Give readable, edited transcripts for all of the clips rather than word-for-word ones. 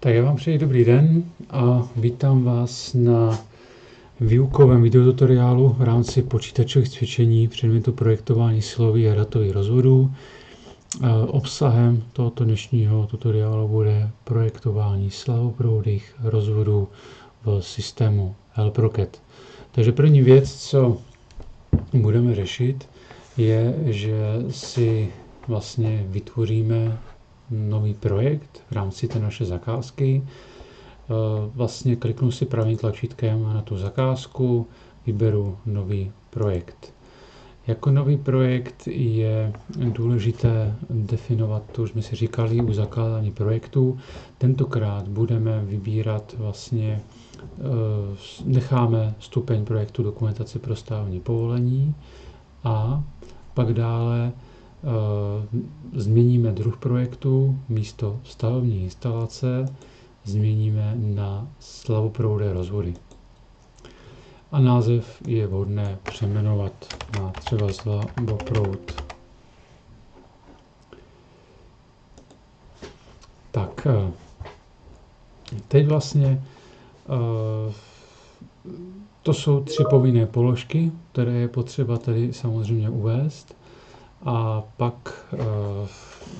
Tak já vám přeji dobrý den a vítám vás na výukovém videotutoriálu v rámci počítačových cvičení předmětu projektování silových a datových rozvodů. Obsahem tohoto dnešního tutoriálu bude projektování slavoproudých rozvodů v systému Help Rocket. Takže první věc, co budeme řešit, je, že si vlastně vytvoříme nový projekt v rámci té naše zakázky. Vlastně kliknu si pravým tlačítkem na tu zakázku, vyberu nový projekt. Jako nový projekt je důležité definovat, to už jsme si říkali u zakládání projektu. Tentokrát budeme vybírat vlastně, necháme stupeň projektu dokumentace pro stavební povolení a pak dále změníme druh projektu, místo stavební instalace změníme na slavoproudé rozvody. A název je vhodné přejmenovat na třeba slavoproud. Tak, teď vlastně to jsou 3 povinné položky, které je potřeba tady samozřejmě uvést. A pak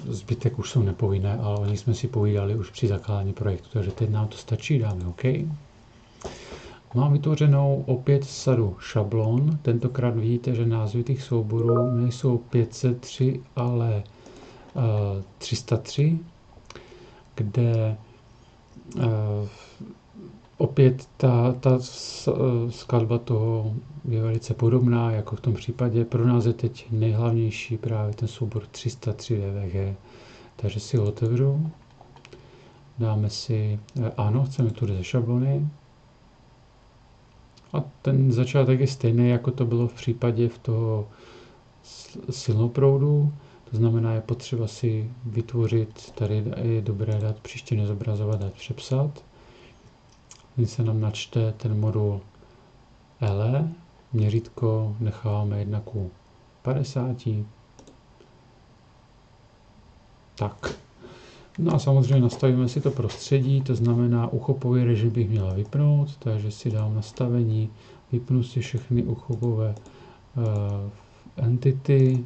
zbytek už jsou nepovinné, ale o nich jsme si povídali už při zakládání projektu, takže teď nám to stačí, dáme OK. Mám vytvořenou opět sadu šablon, tentokrát vidíte, že názvy těch souborů nejsou 503, ale 303, kde opět ta skladba toho je velice podobná, jako v tom případě. Pro nás je teď nejhlavnější právě ten soubor 303 DVG. Takže si ho otevřu. Dáme si, ano, chceme tudy ze šablony. A ten začátek je stejný, jako to bylo v případě v toho silnoproudu. To znamená, je potřeba si vytvořit, tady je dobré dát příště nezobrazovat, dát přepsat. Teď se nám načte ten modul LE, měřítko necháváme 1:50. Tak, no a samozřejmě nastavíme si to prostředí, to znamená uchopový režim bych měla vypnout, takže si dám nastavení, vypnu si všechny uchopové entity,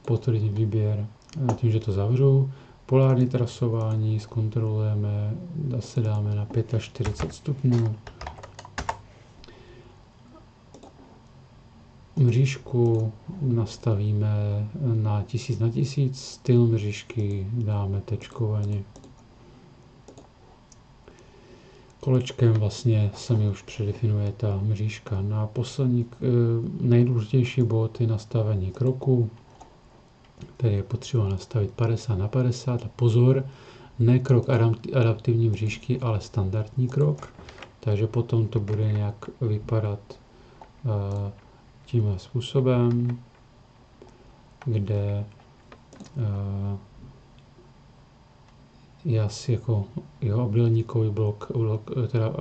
potvrdit výběr tím, že to zavřu. Polární trasování zkontrolujeme, zase dáme na 45 stupňů. Mřížku nastavíme na 1000x1000, styl mřížky dáme tečkovaně. Kolečkem vlastně se mi už předefinuje ta mřížka. Na poslední nejdůležitější bod je nastavení kroku, který je potřeba nastavit 50/50 a pozor, ne krok adaptivní mřížky, ale standardní krok, takže potom to bude nějak vypadat tímhle způsobem, kde já si jako jeho obdélníkový blok teda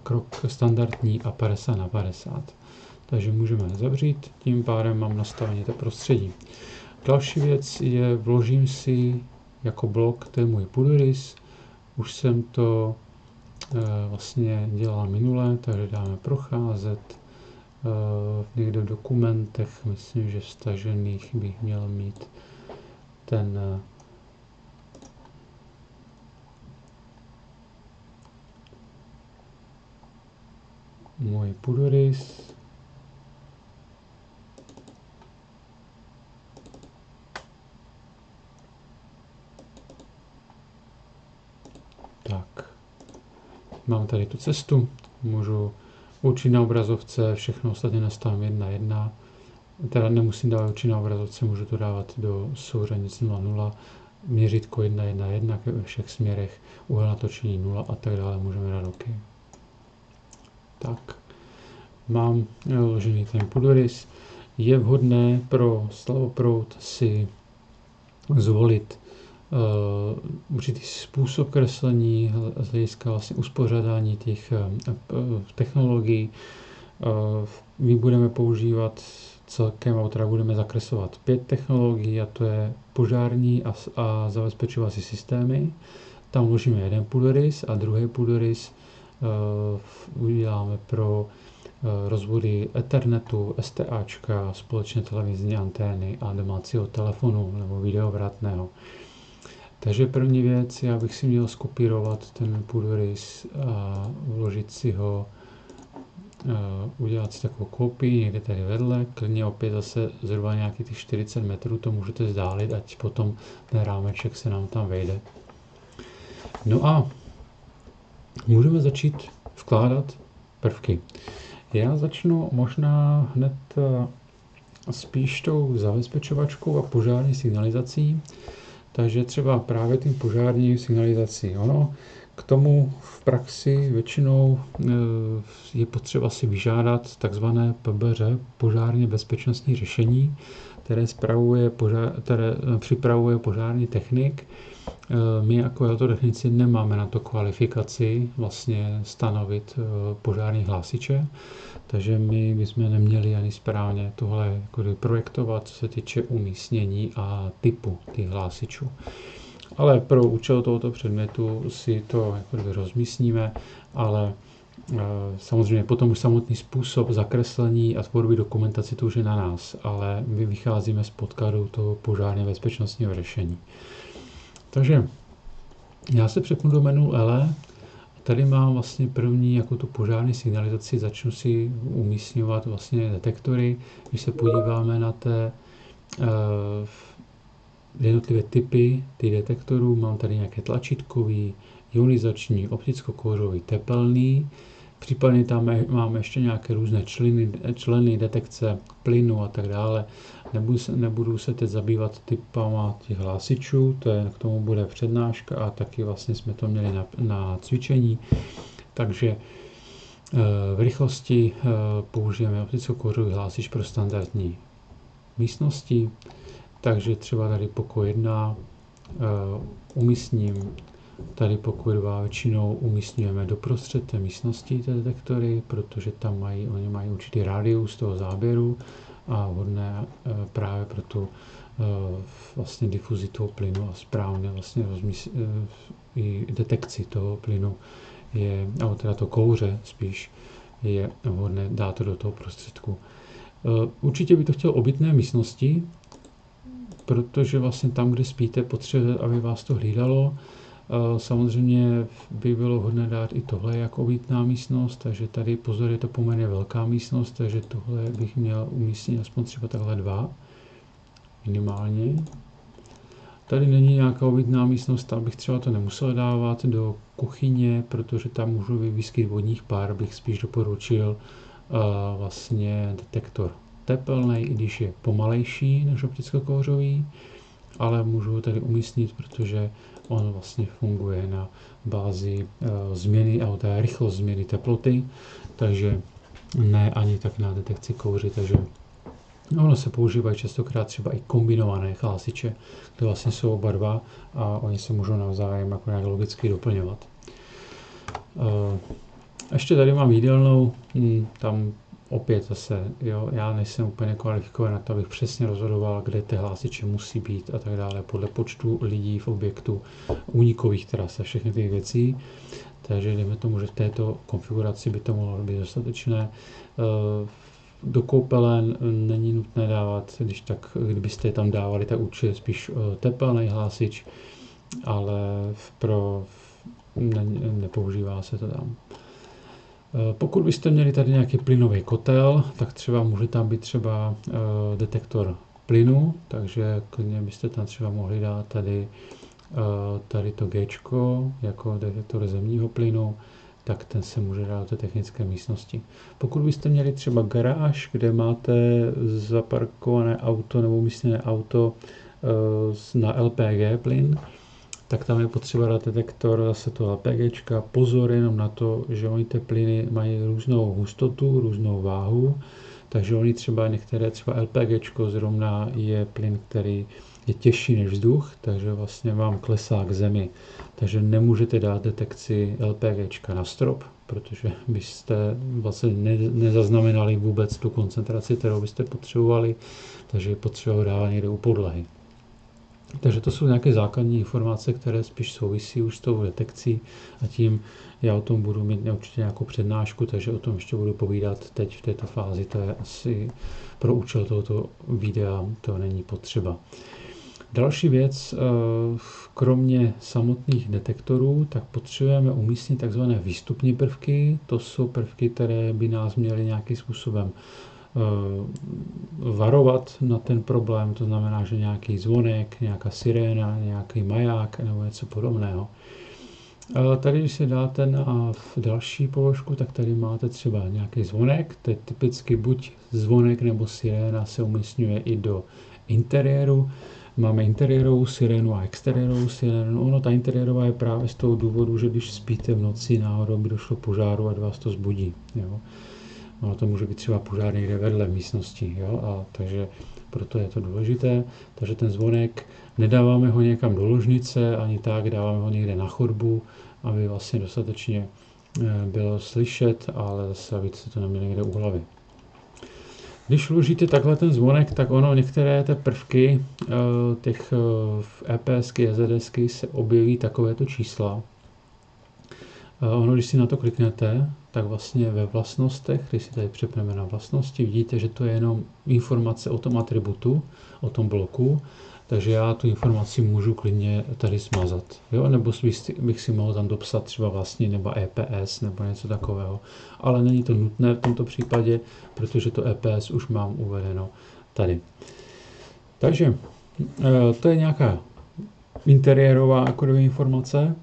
krok standardní a 50/50. Takže můžeme zavřít, tím pádem mám nastavené to prostředí. Další věc je, vložím si jako blok, to je můj půdorys. Už jsem to vlastně dělal minule, takže dáme procházet. Někde v dokumentech, myslím, že vstažených bych měl mít ten můj půdorys. Tak, mám tady tu cestu, můžu určit na obrazovce, všechno ostatně nastavím 1:1, teda nemusím dávat určit na obrazovce, můžu to dávat do souřadnic 0:0, měřítko 1:1 ve všech směrech, úhel natočení 0 a tak dále, můžeme dát OK. Tak, mám vložený ten půdorys. Je vhodné pro slavoproud si zvolit určitý způsob kreslení z hlediska vlastně uspořádání těch technologií. My budeme používat celkem autora budeme zakreslovat 5 technologií, a to je požární a zabezpečovací systémy. Tam vložíme jeden půdorys a druhý půdorys uděláme pro rozvody Ethernetu, STAčka, společné televizní antény a domácího telefonu nebo videovratného. Takže první věc, já bych si měl skopírovat ten půdorys a vložit si ho, udělat si takovou kopii někde tady vedle, klidně opět zase zhruba nějakých těch 40 metrů to můžete vzdálit, ať potom ten rámeček se nám tam vejde. No a můžeme začít vkládat prvky. Já začnu možná hned spíš tou zabezpečovačkou a požární signalizací, takže třeba právě tím požární signalizací. Ono k tomu v praxi většinou je potřeba si vyžádat takzvané PBŘ, požárně bezpečnostní řešení, které připravuje požární technik. My jako elektrotechnici nemáme na to kvalifikaci vlastně stanovit požární hlásiče, takže my bychom neměli ani správně tohle projektovat, co se týče umístění a typu těch hlásičů. Ale pro účel tohoto předmětu si to rozmístíme, ale samozřejmě potom už samotný způsob zakreslení a tvorby dokumentace to už je na nás, ale my vycházíme z podkladu toho požárně bezpečnostního řešení. Takže já se přepnu do menu L. Tady mám vlastně první jako tu požární signalizaci, začnu si umísťovat vlastně detektory. Když se podíváme na té jednotlivé typy těch detektorů, mám tady nějaké tlačítkový, ionizační, opticko-kouřový, tepelný. Případně tam máme ještě nějaké různé členy detekce plynu a tak dále. Nebudu se teď zabývat typama těch hlásičů, k tomu bude přednáška a taky vlastně jsme to měli na cvičení. Takže v rychlosti použijeme opticko-kouřový hlásič pro standardní místnosti. Takže třeba tady pokoj 1 umístním, tady pokoj 2 většinou umístňujeme doprostřed té místnosti té detektory, protože tam oni mají určitý rádius toho záběru a vhodné právě pro tu vlastně difuzi toho plynu a správně vlastně i detekci toho plynu nebo teda to kouře spíš je vhodné dát to do toho prostředku. Určitě by to chtělo obytné místnosti, protože vlastně tam, kde spíte, potřebujete, aby vás to hlídalo. Samozřejmě by bylo vhodné dát i tohle jako obytná místnost, takže tady pozor, je to poměrně velká místnost, takže tohle bych měl umístit aspoň třeba takhle 2 minimálně. Tady není nějaká obytná místnost, tam bych třeba to nemusel dávat do kuchyně, protože tam můžu výskyt vodních pár, bych spíš doporučil vlastně detektor tepelný, i když je pomalejší než opticko-kouřový, ale můžu ho tady umístit, protože on vlastně funguje na bázi změny, a to je rychlost změny teploty, takže ne ani tak na detekci kouři, takže ono se používají častokrát třeba i kombinované hlásiče, kde vlastně jsou oba dva a oni se můžou navzájem jako nějak logicky doplňovat. Ještě tady mám jídelnou, tam opět zase, já nejsem úplně kvalifikovaný na to, abych přesně rozhodoval, kde ty hlásiče musí být a tak dále, podle počtu lidí v objektu, únikových tras a všechny ty věcí. Takže dejme tomu, že v této konfiguraci by to mohlo být dostatečné. Do koupelen není nutné dávat, kdybyste je tam dávali, tak určitě spíš tepelný hlásič, ale nepoužívá se to tam. Pokud byste měli tady nějaký plynový kotel, tak třeba může tam být třeba detektor plynu, takže klidně byste tam třeba mohli dát tady to Gčko jako detektor zemního plynu, tak ten se může dát do té technické místnosti. Pokud byste měli třeba garáž, kde máte zaparkované auto nebo umístěné auto na LPG plyn, tak tam je potřeba dát detektor zase toho LPGčka. Pozor jenom na to, že oni ty plyny mají různou hustotu, různou váhu, takže oni některé LPGčko zrovna je plyn, který je těžší než vzduch, takže vlastně vám klesá k zemi. Takže nemůžete dát detekci LPGčka na strop, protože byste vlastně nezaznamenali vůbec tu koncentraci, kterou byste potřebovali, takže je potřeba ho dávat někde u podlahy. Takže to jsou nějaké základní informace, které spíš souvisí už s tou detekcí a tím já o tom budu mít určitě nějakou přednášku, takže o tom ještě budu povídat teď v této fázi, to je asi pro účel tohoto videa, to není potřeba. Další věc, kromě samotných detektorů, tak potřebujeme umístit takzvané výstupní prvky. To jsou prvky, které by nás měly nějakým způsobem varovat na ten problém, to znamená, že nějaký zvonek, nějaká siréna, nějaký maják nebo něco podobného. Tady, když se dáte na další položku, tak tady máte třeba nějaký zvonek, to je typicky buď zvonek nebo siréna se umísťuje i do interiéru. Máme interiérovou sirénu a exteriérovou sirénu. Ono, ta interiérová je právě z toho důvodu, že když spíte v noci, náhodou by došlo požáru a vás to zbudí. Jo. Ono to může být třeba požár někde vedle místnosti, jo, a takže proto je to důležité. Takže ten zvonek, nedáváme ho někam do ložnice, ani tak, dáváme ho někde na chodbu, aby vlastně dostatečně bylo slyšet, ale zase, aby se to nemělo někde u hlavy. Když vložíte takhle ten zvonek, tak ono, některé ty prvky těch EPSky, EZSky se objeví takovéto čísla. Ono, když si na to kliknete, tak vlastně ve vlastnostech, když si tady přepneme na vlastnosti, vidíte, že to je jenom informace o tom atributu, o tom bloku, takže já tu informaci můžu klidně tady smazat. Jo? Nebo bych si mohl tam dopsat třeba vlastní nebo EPS nebo něco takového. Ale není to nutné v tomto případě, protože to EPS už mám uvedeno tady. Takže to je nějaká interiérová kodová informace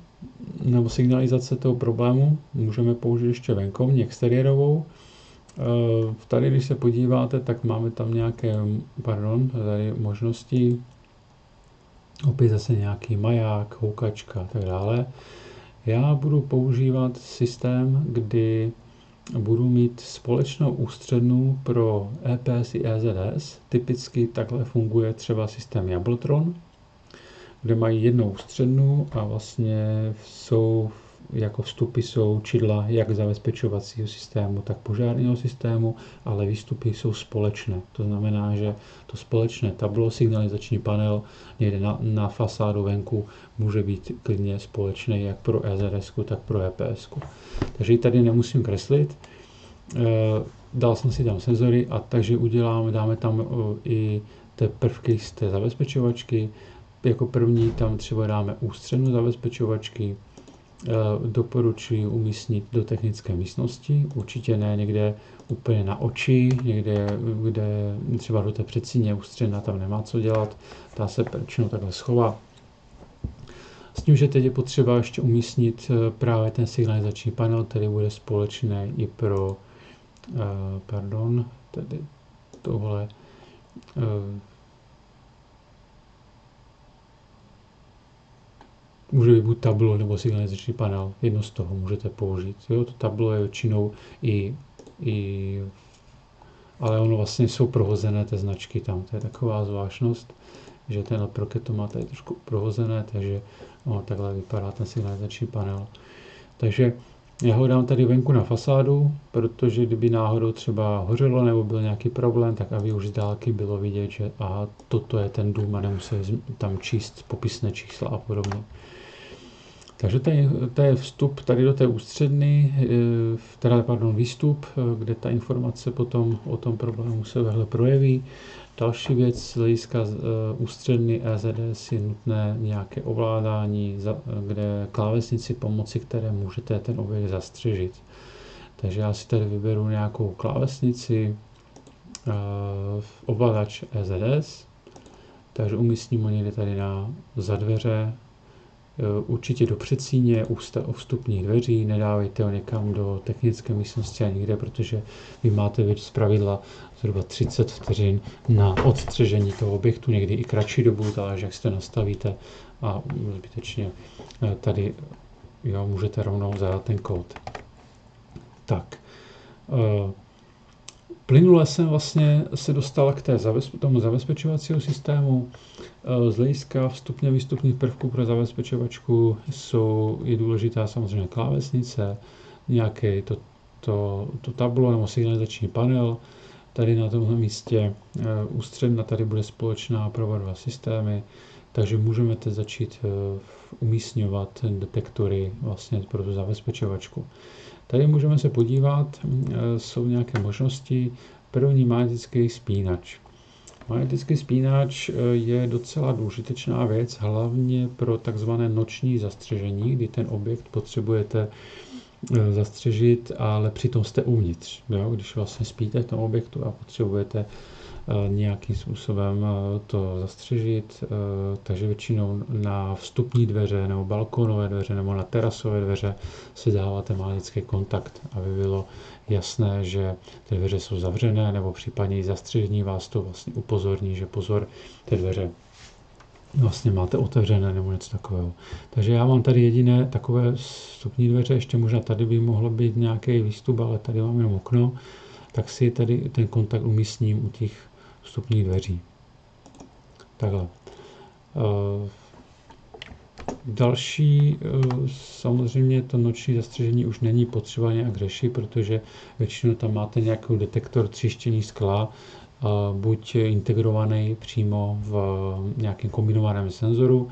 nebo signalizace toho problému. Můžeme použít ještě venkovní, exteriérovou. Tady, když se podíváte, tak máme tam nějaké, tady možnosti. Opět zase nějaký maják, houkačka a tak dále. Já budu používat systém, kdy budu mít společnou ústřednu pro EPS i EZS. Typicky takhle funguje třeba systém Jablotron, kde mají jednou ústřednu a vlastně jsou jako vstupy jsou čidla jak zabezpečovacího systému, tak požárního systému, ale výstupy jsou společné. To znamená, že to společné tablo, signalizační panel někde na fasádu venku může být klidně společný jak pro EZS, tak pro EPS. Takže ji tady nemusím kreslit. Dal jsem si tam senzory a takže dáme tam i ty prvky z té zabezpečovačky. Jako první tam třeba dáme ústřednu zabezpečovačky. Doporučuji umístit do technické místnosti, určitě ne někde úplně na oči, někde, kde třeba do té předsíně ústředna, tam nemá co dělat, ta se většinou takhle schová. S tím, že teď je potřeba ještě umístit právě ten signalizační panel, který bude společný i pro, tedy tohle, může být buď tablo nebo signalizační panel, jedno z toho můžete použít. Jo, to tablo je většinou ale ono vlastně jsou prohozené ty značky tam, to je taková zvláštnost, že ten Proket to má tady trošku prohozené, takže takhle vypadá ten signalizační panel. Takže já ho dám tady venku na fasádu, protože kdyby náhodou třeba hořelo nebo byl nějaký problém, tak aby už z dálky bylo vidět, že aha, toto je ten dům a nemusel tam číst popisné čísla a podobně. Takže to je vstup tady do té ústředny, výstup, kde ta informace potom o tom problému se takhle projeví. Další věc z hlediska ústředny EZS je nutné nějaké ovládání, kde klávesnici pomocí které můžete ten objekt zastřežit. Takže já si tady vyberu nějakou klávesnici, ovladač EZS, takže umístím ho někde tady za dveře, určitě do předsíně, u vstupních dveří, nedávejte ho někam do technické místnosti a nikde, protože vy máte zpravidla zhruba 30 vteřin na odstřežení toho objektu, někdy i kratší dobu, záleží, jak si to nastavíte a zbytečně tady můžete rovnou zadat ten kód. Tak, plynule jsem vlastně se dostal k tomu zabezpečovacího systému. Z hlediska vstupně výstupních prvků pro zabezpečovačku je důležitá samozřejmě klávesnice, nějaké to tablo nebo signalizační panel. Tady na tomhle místě ústředna tady bude společná pro oba dva systémy, takže můžeme teď začít umísťovat detektory vlastně pro tu zabezpečovačku. Tady můžeme se podívat, jsou nějaké možnosti. První magnetický spínač. Magnetický spínač je docela důležitečná věc, hlavně pro takzvané noční zastřežení, kdy ten objekt potřebujete zastřežit, ale přitom jste uvnitř. Jo? Když vlastně spíte v tom objektu a potřebujete nějakým způsobem to zastřežit, takže většinou na vstupní dveře nebo balkonové dveře nebo na terasové dveře si dáváte magnetický kontakt, aby bylo jasné, že ty dveře jsou zavřené, nebo případně i zastřežení vás to vlastně upozorní, že pozor, ty dveře vlastně máte otevřené nebo něco takového. Takže já mám tady jediné takové vstupní dveře, ještě možná tady by mohlo být nějaký výstup, ale tady mám jenom okno, tak si tady ten kontakt umístním u těch vstupních dveří. Takhle. Další, samozřejmě to noční zastřežení už není potřeba nějak řešit, protože většinou tam máte nějaký detektor tříštění skla, buď integrovaný přímo v nějakém kombinovaném senzoru,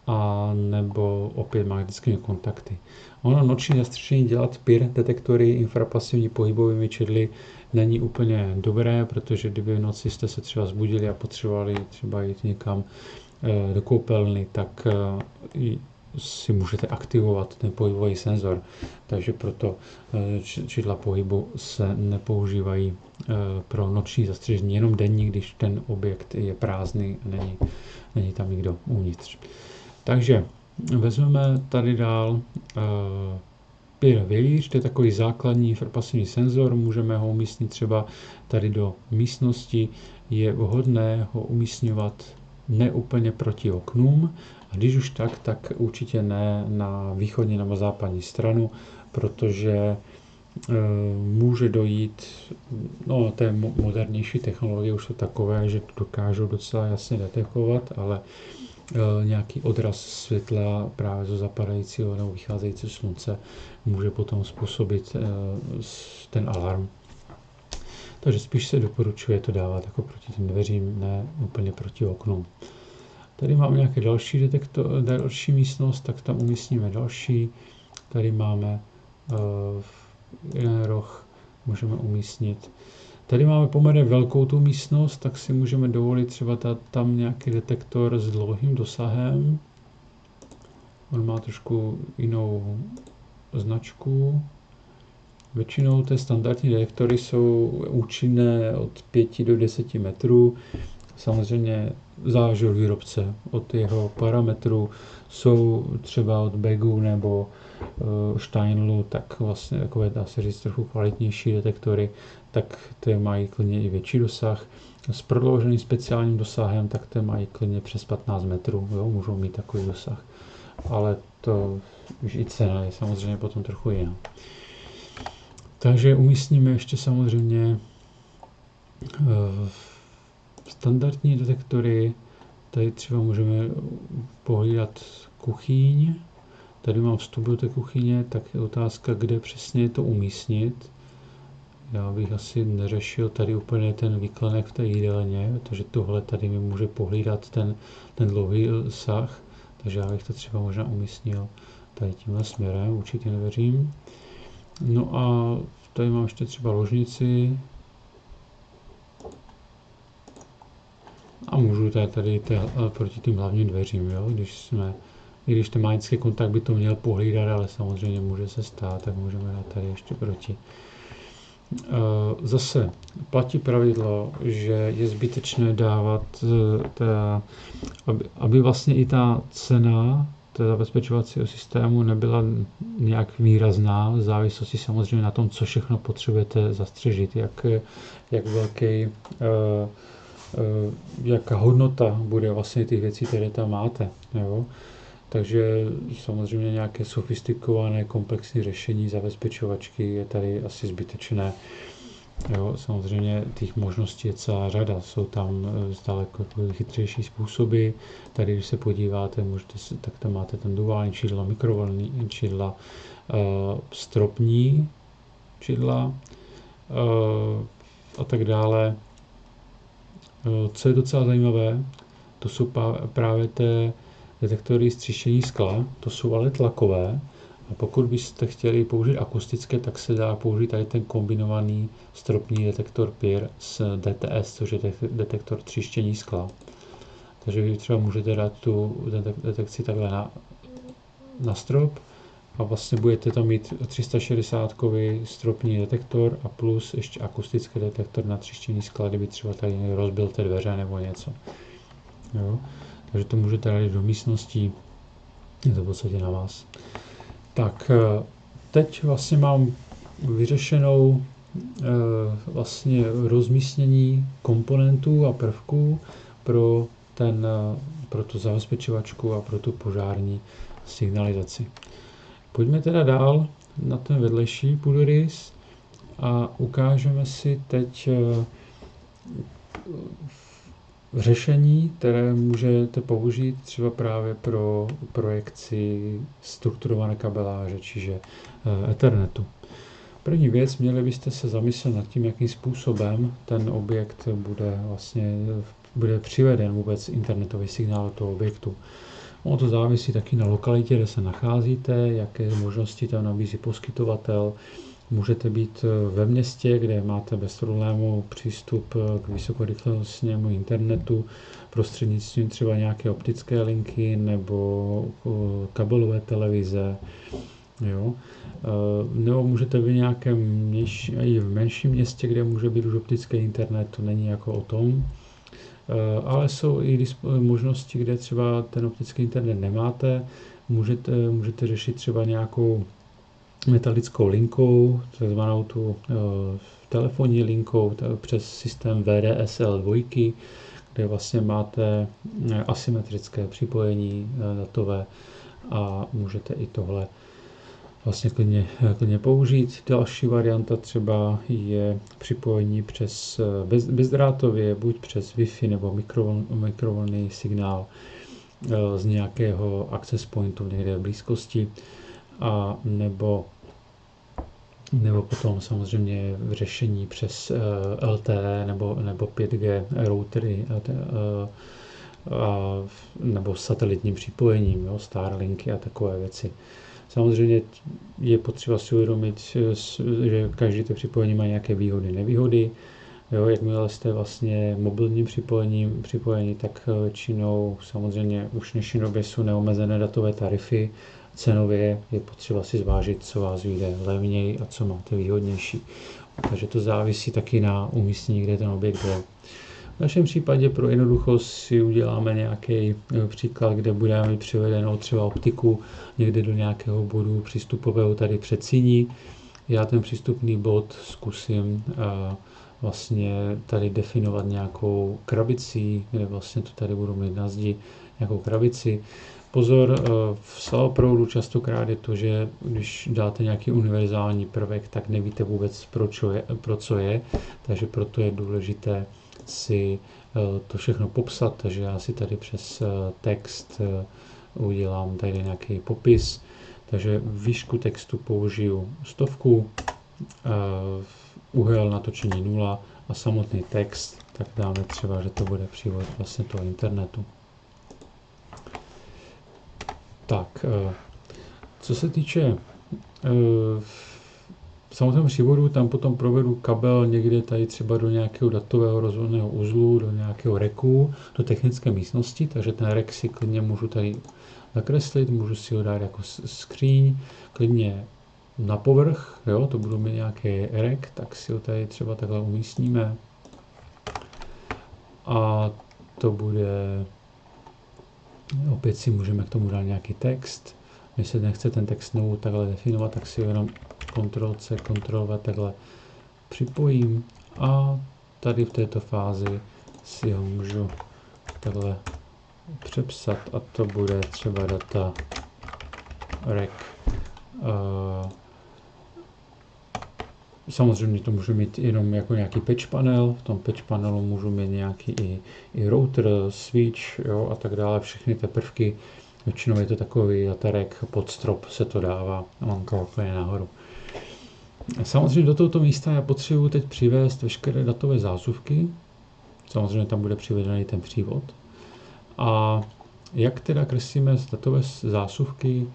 a nebo opět magnetickými kontakty. Ono noční zastřešení dělat PIR detektory infrapasivní pohybovými čidly není úplně dobré, protože kdyby v noci jste se třeba zbudili a potřebovali třeba jít někam do koupelny, tak si můžete aktivovat ten pohybový senzor. Takže proto čidla pohybu se nepoužívají pro noční zastřežení, jenom denní, když ten objekt je prázdný a není tam nikdo uvnitř. Takže vezmeme tady dál PIR vějíř, to je takový základní infrapasivní senzor, můžeme ho umístit třeba tady do místnosti, je vhodné ho umísťovat ne úplně proti oknům, a když už tak určitě ne na východní nebo západní stranu, protože může dojít, no té modernější technologie už jsou takové, že dokážou docela jasně detekovat, ale nějaký odraz světla právě zo zapadajícího nebo vycházejícího slunce může potom způsobit ten alarm. Takže spíš se doporučuje to dávat jako proti těm dveřím, ne úplně proti oknům. Tady máme nějaké další místnost, tak tam umístíme další. Tady máme jeden roh, můžeme umístit. Tady máme poměrně velkou tu místnost, tak si můžeme dovolit třeba tam nějaký detektor s dlouhým dosahem. On má trošku jinou značku. Většinou ty standardní detektory jsou účinné od 5 do 10 metrů. Samozřejmě záleží od výrobce, od jeho parametrů. Jsou třeba od Begu nebo Steinlu, tak vlastně takové, dá se říct, trochu kvalitnější detektory, tak ty mají klidně i větší dosah. S prodlouženým speciálním dosahem, tak ty mají klidně přes 15 metrů, jo, můžou mít takový dosah. Ale to už i cena je samozřejmě potom trochu jiná. Takže umístíme ještě samozřejmě standardní detektory. Tady třeba můžeme pohlídat kuchyň. Tady mám vstup do té kuchyně, tak je otázka, kde přesně to umístit. Já bych asi neřešil tady úplně ten výklenek v té jídelně, protože tohle tady mi může pohlídat ten dlouhý sah, takže já bych to třeba možná umístil tady tímhle směrem, určitě nevěřím. No a tady mám ještě třeba ložnici. A můžu tady proti tím hlavním dveřím, jo? I když ten magnetický kontakt by to měl pohlídat, ale samozřejmě může se stát, tak můžeme dát tady ještě proti. Zase platí pravidlo, že je zbytečné dávat, aby vlastně i ta cena toho zabezpečovacího systému nebyla nějak výrazná, v závislosti samozřejmě na tom, co všechno potřebujete zastřežit, jak velký, jaká hodnota bude vlastně těch věcí, které tam máte. Jo? Takže samozřejmě nějaké sofistikované komplexní řešení zabezpečovačky je tady asi zbytečné. Jo, samozřejmě těch možností je celá řada, jsou tam daleko chytřejší způsoby. Tady, když se podíváte, tak tam máte ten duální čidlo, mikrovlnný čidla, stropní čidla a tak dále. Co je docela zajímavé, to jsou právě ty detektory stříštění skla, to jsou ale tlakové. A pokud byste chtěli použít akustické, tak se dá použít tady ten kombinovaný stropní detektor PIR s DTS, což je detektor tříštění skla. Takže vy třeba můžete dát tu detekci takhle na strop a vlastně budete tam mít 360-kový stropní detektor a plus ještě akustický detektor na tříštění skla, kdyby třeba tady rozbil ty dveře nebo něco. Jo? Takže to můžete dát do místností, je to v podstatě na vás. Tak, teď vlastně mám vyřešenou vlastně rozmístění komponentů a prvků pro tu zabezpečovačku a pro tu požární signalizaci. Pojďme teda dál na ten vedlejší půdorys a ukážeme si teď řešení, které můžete použít třeba právě pro projekci strukturované kabeláže, čiže Ethernetu. První věc, měli byste se zamyslet nad tím, jakým způsobem ten objekt bude přiveden vůbec internetový signál do toho objektu. Ono to závisí taky na lokalitě, kde se nacházíte, jaké možnosti tam nabízí poskytovatel. Můžete být ve městě, kde máte bez problému přístup k vysokorychlostnímu internetu prostřednictvím třeba nějaké optické linky nebo kabelové televize. Jo. Nebo můžete být i v menším městě, kde může být už optický internet, to není jako o tom. Ale jsou i možnosti, kde třeba ten optický internet nemáte. Můžete řešit třeba nějakou metalickou linkou, takzvanou tu telefonní linkou přes systém VDSL 2, kde vlastně máte asymetrické připojení datové a můžete i tohle vlastně klidně použít. Další varianta třeba je připojení přes bezdrátově, buď přes Wi-Fi nebo mikrovlnný signál z nějakého access pointu někde v blízkosti, a nebo potom samozřejmě v řešení přes LTE nebo 5G routery nebo satelitním připojením, jo, Starlinky a takové věci. Samozřejmě je potřeba si uvědomit, že každý to připojení má nějaké výhody, nevýhody. Jo, jakmile jste vlastně mobilním připojení, tak většinou samozřejmě už v dnešní době jsou neomezené datové tarify. Cenově je potřeba si zvážit, co vás vyjde levněji a co máte výhodnější. Takže to závisí taky na umístění, kde ten objekt je. V našem případě pro jednoduchost si uděláme nějaký příklad, kde budeme mít přivedenou třeba optiku někde do nějakého bodu přístupového tady před síní. Já ten přístupný bod zkusím vlastně tady definovat nějakou krabicí, kde vlastně to tady budu mít na zdi nějakou krabici. Pozor, v saloproudu častokrát je to, že když dáte nějaký univerzální prvek, tak nevíte vůbec pro co je, takže proto je důležité si to všechno popsat, takže já si tady přes text udělám tady nějaký popis, takže výšku textu použiju 100, úhel natočení 0 a samotný text, tak dáme třeba, že to bude přívod vlastně toho internetu. Tak, co se týče samotného přívodu, tam potom provedu kabel někde tady třeba do nějakého datového rozvodného uzlu, do nějakého reku, do technické místnosti, takže ten rek si klidně můžu tady nakreslit, můžu si ho dát jako skříň, klidně na povrch, jo, to budu mít nějaký rek, tak si ho tady třeba takhle umístníme. A to bude, opět si můžeme k tomu dát nějaký text. Když se nechce ten text znovu takhle definovat, tak si ho jenom Ctrl+C, Ctrl+V takhle připojím a tady v této fázi si ho můžu takhle přepsat a to bude třeba data rec Samozřejmě to můžu mít jenom jako nějaký patch panel, v tom patch panelu můžu mít nějaký i router, switch, jo, a tak dále, všechny ty prvky. Většinou je to takový datarek pod strop se to dává a mám to úplně nahoru. Samozřejmě do tohoto místa já potřebuji teď přivést veškeré datové zásuvky. Samozřejmě tam bude přivedený ten přívod. A jak teda kreslíme datové zásuvky?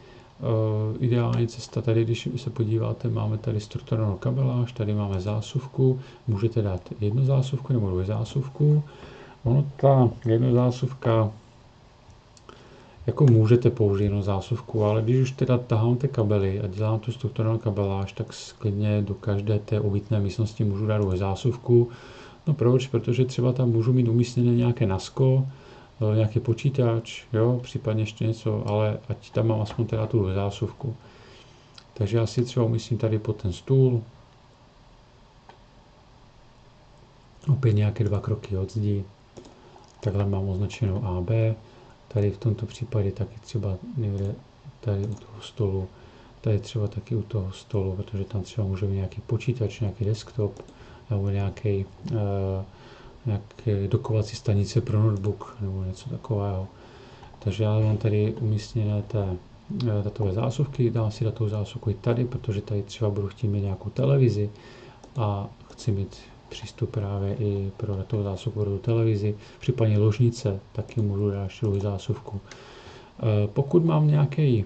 Ideální cesta tady, když se podíváte, máme tady strukturovanou kabeláž, tady máme zásuvku, můžete dát jednu zásuvku nebo dvě zásuvku. Ono ta jedna zásuvka, jako můžete použít jednu zásuvku, ale když už teda tahám ty kabely a dělám tu strukturovanou kabeláž, tak klidně do každé té obytné místnosti můžu dát dvě zásuvku. No proč? Protože třeba tam můžu mít umístěné nějaké NASCO, nějaký počítač, jo, případně ještě něco, ale ať tam mám aspoň teda tu zásuvku. Takže já si třeba umístím tady pod ten stůl, opět nějaké 2 kroky od zdi, takhle mám označenou AB, tady v tomto případě taky třeba někde tady u toho stolu, tady třeba taky u toho stolu, protože tam třeba může být nějaký počítač, nějaký desktop, nebo nějaký dokovací stanice pro notebook nebo něco takového. Takže já mám tady umístěné té datové zásuvky, dám si datovou zásuvku i tady, protože tady třeba budu chtít mít nějakou televizi a chci mít přístup právě i pro datovou zásuvku do televizi, případně ložnice, taky můžu dát ještě zásuvku. Pokud mám nějaký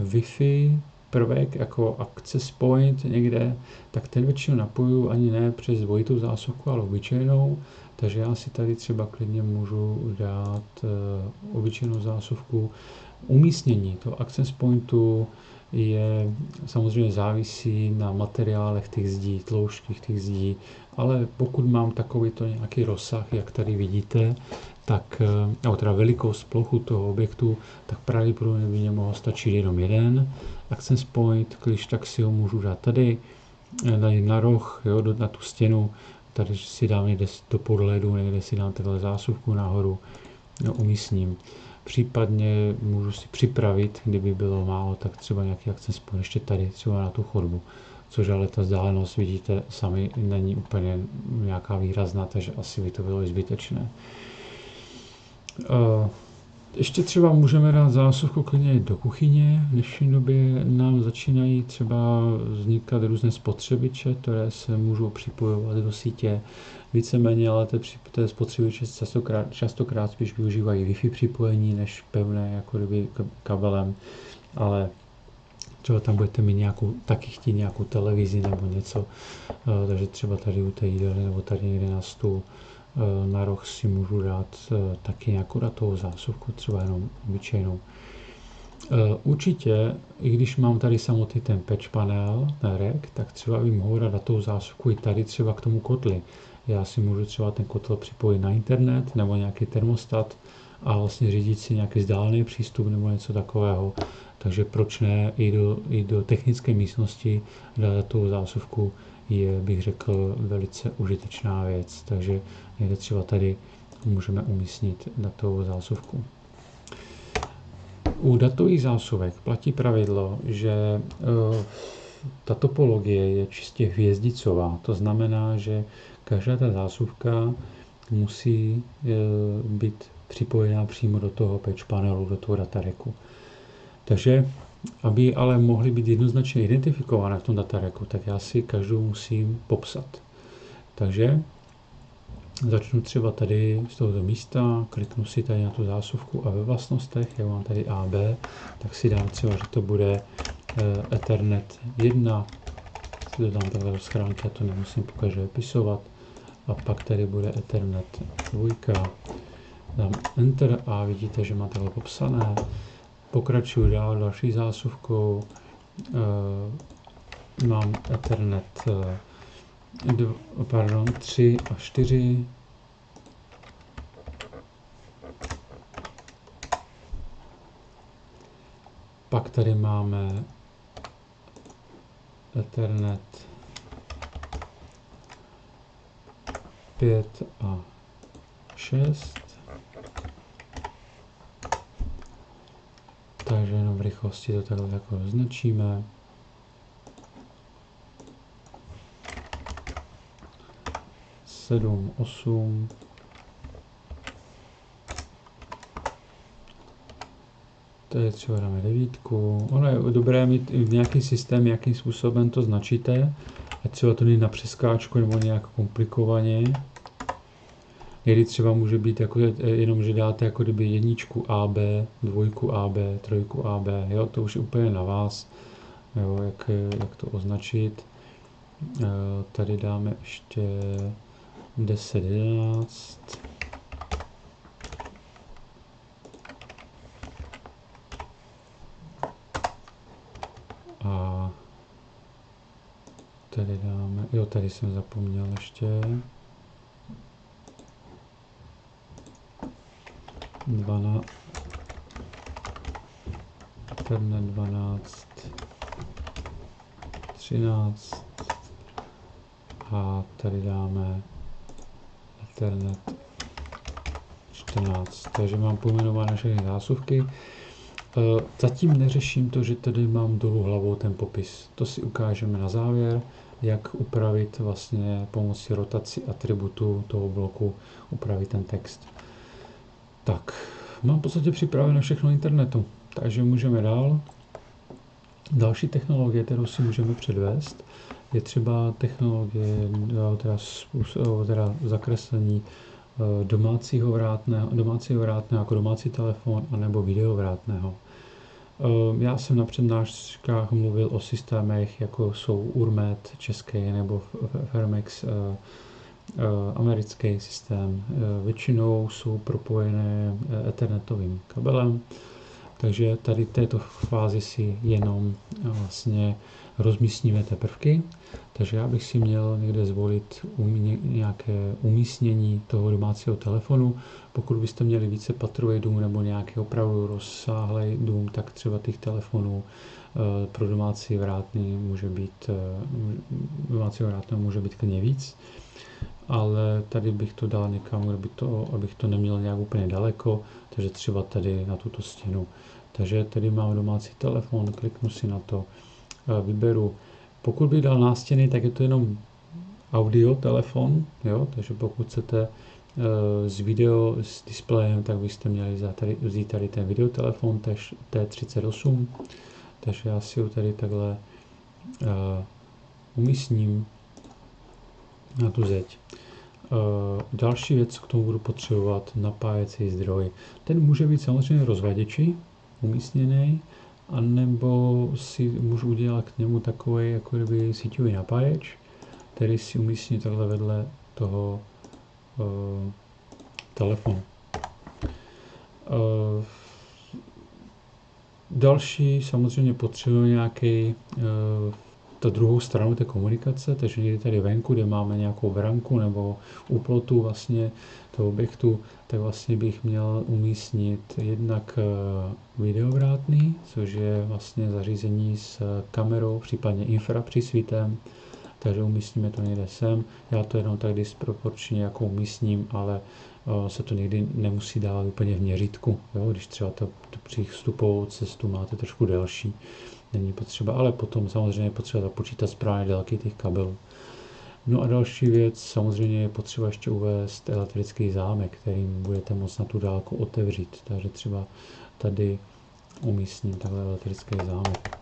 Wi-Fi prvek jako access point někde, tak ten většinou napoju ani ne přes dvojitou zásuvku, ale obyčejnou. Takže já si tady třeba klidně můžu dát obyčejnou zásuvku. Umístění toho access pointu je samozřejmě závisí na materiálech těch zdí, tloušťích těch zdí, ale pokud mám takovýto nějaký rozsah, jak tady vidíte, tak, nebo teda velikost plochu toho objektu, tak pravděpodobně by mě mohlo stačit jenom jeden access point, když tak si ho můžu dát tady na roh, jo, na tu stěnu, tady si dám někde do podhledu, někde si dám takhle zásuvku nahoru, no, umístním. Případně můžu si připravit, kdyby bylo málo, tak třeba nějaký access point ještě tady, třeba na tu chodbu. Což ale ta vzdálenost, vidíte, sami není úplně nějaká výrazná, takže asi by to bylo zbytečné. Ještě třeba můžeme dát zásuvku klidně do kuchyně. V dnešní době nám začínají třeba vznikat různé spotřebiče, které se můžou připojovat do sítě. Víceméně, ale ty spotřebiče častokrát spíš využívají Wi-Fi připojení než pevné jako kdyby kabelem, ale třeba tam budete mít taky chtít nějakou televizi nebo něco, takže třeba tady u té jídelny nebo tady někde na stůl na roh si můžu dát taky nějakou datovou zásuvku, třeba jenom obyčejnou. Určitě, i když mám tady samotný ten patch panel, ten rack, tak třeba bych mohl dát datovou zásuvku i tady třeba k tomu kotli. Já si můžu třeba ten kotel připojit na internet nebo nějaký termostat a vlastně řídit si nějaký vzdálený přístup nebo něco takového. Takže proč ne i do technické místnosti dát datovou zásuvku je, bych řekl, velice užitečná věc. Takže někde třeba tady můžeme umístit datovou zásuvku. U datových zásuvek platí pravidlo, že ta topologie je čistě hvězdicová. To znamená, že každá ta zásuvka musí být připojená přímo do toho patch panelu, do toho datareku. Takže, aby ale mohly být jednoznačně identifikované v tom datareku, tak já si každou musím popsat. Takže začnu třeba tady z tohoto místa, kliknu si tady na tu zásuvku a ve vlastnostech, já mám tady AB, tak si dám třeba, že to bude Ethernet 1, si to dám takhle do schránky, já to nemusím pokaždé vypisovat, a pak tady bude Ethernet 2, dám Enter a vidíte, že má takhle popsané. Pokračuju dál další zásuvkou, mám Ethernet 3 a 4, pak tady máme Ethernet 5 a 6, takže jenom v rychlosti to takhle jako označíme. 7, 8. Tady třeba dáme 9. Ono je dobré mít nějaký systém, jakým způsobem to značíte. A třeba to není na přeskáčku nebo nějak komplikovaně. Někdy třeba může být jako, jenom, že dáte jako kdyby 1 AB, 2 AB, 3 AB, jo, to už je úplně na vás, jo, jak to označit. Tady dáme ještě 10, 11. A tady dáme, jo, tady jsem zapomněl ještě. 12, 12, 13 a tady dáme Ethernet 14. Takže mám pojmenované všechny zásuvky. Zatím neřeším to, že tady mám dolů hlavou ten popis. To si ukážeme na závěr, jak upravit vlastně pomocí rotaci atributu toho bloku, upravit ten text. Tak, mám v podstatě připraveno všechno internetu, takže můžeme dál. Další technologie, kterou si můžeme předvést, je třeba technologie teda zakreslení domácího vrátného jako domácí telefon anebo videovrátného. Já jsem na přednáškách mluvil o systémech, jako jsou Urmet český nebo Fermex americký systém. Většinou jsou propojené ethernetovým kabelem, takže tady v této fázi si jenom vlastně rozmístíme ty prvky. Takže já bych si měl někde zvolit nějaké umístění toho domácího telefonu. Pokud byste měli více patrový dům nebo nějaký opravdu rozsáhlý dům, tak třeba těch telefonů pro domácí vrátný může být klidně víc. Ale tady bych to dal někam, abych to neměl nějak úplně daleko, takže třeba tady na tuto stěnu. Takže tady mám domácí telefon, kliknu si na to, vyberu. Pokud bych dal nástěny, tak je to jenom audio telefon, jo? Takže pokud chcete s displejem, tak byste měli vzít tady ten videotelefon T38, takže já si ho tady takhle umístním na tu zeď. Další věc, k tomu budu potřebovat napájecí zdroj. Ten může být samozřejmě rozvaděči umístěný, anebo si můžu udělat k němu takový jako kdyby síťový napáječ, který si umístí takhle vedle toho telefonu. Další samozřejmě potřebuje nějaký ta druhou stranu té komunikace, takže někdy tady venku, kde máme nějakou branku nebo úplotu vlastně toho objektu, tak vlastně bych měl umístnit jednak videovrátný, což je vlastně zařízení s kamerou, případně infrapřísvitem, takže umístíme to někde sem. Já to jenom tak disproporčně jako umístním, ale se to někdy nemusí dávat úplně v měřítku, jo? Když třeba tu přístupovou cestu máte trošku delší. Není potřeba, ale potom samozřejmě je potřeba započítat správně délky těch kabelů. No a další věc, samozřejmě je potřeba ještě uvést elektrický zámek, kterým budete moct na tu dálku otevřít. Takže třeba tady umístním takhle elektrický zámek.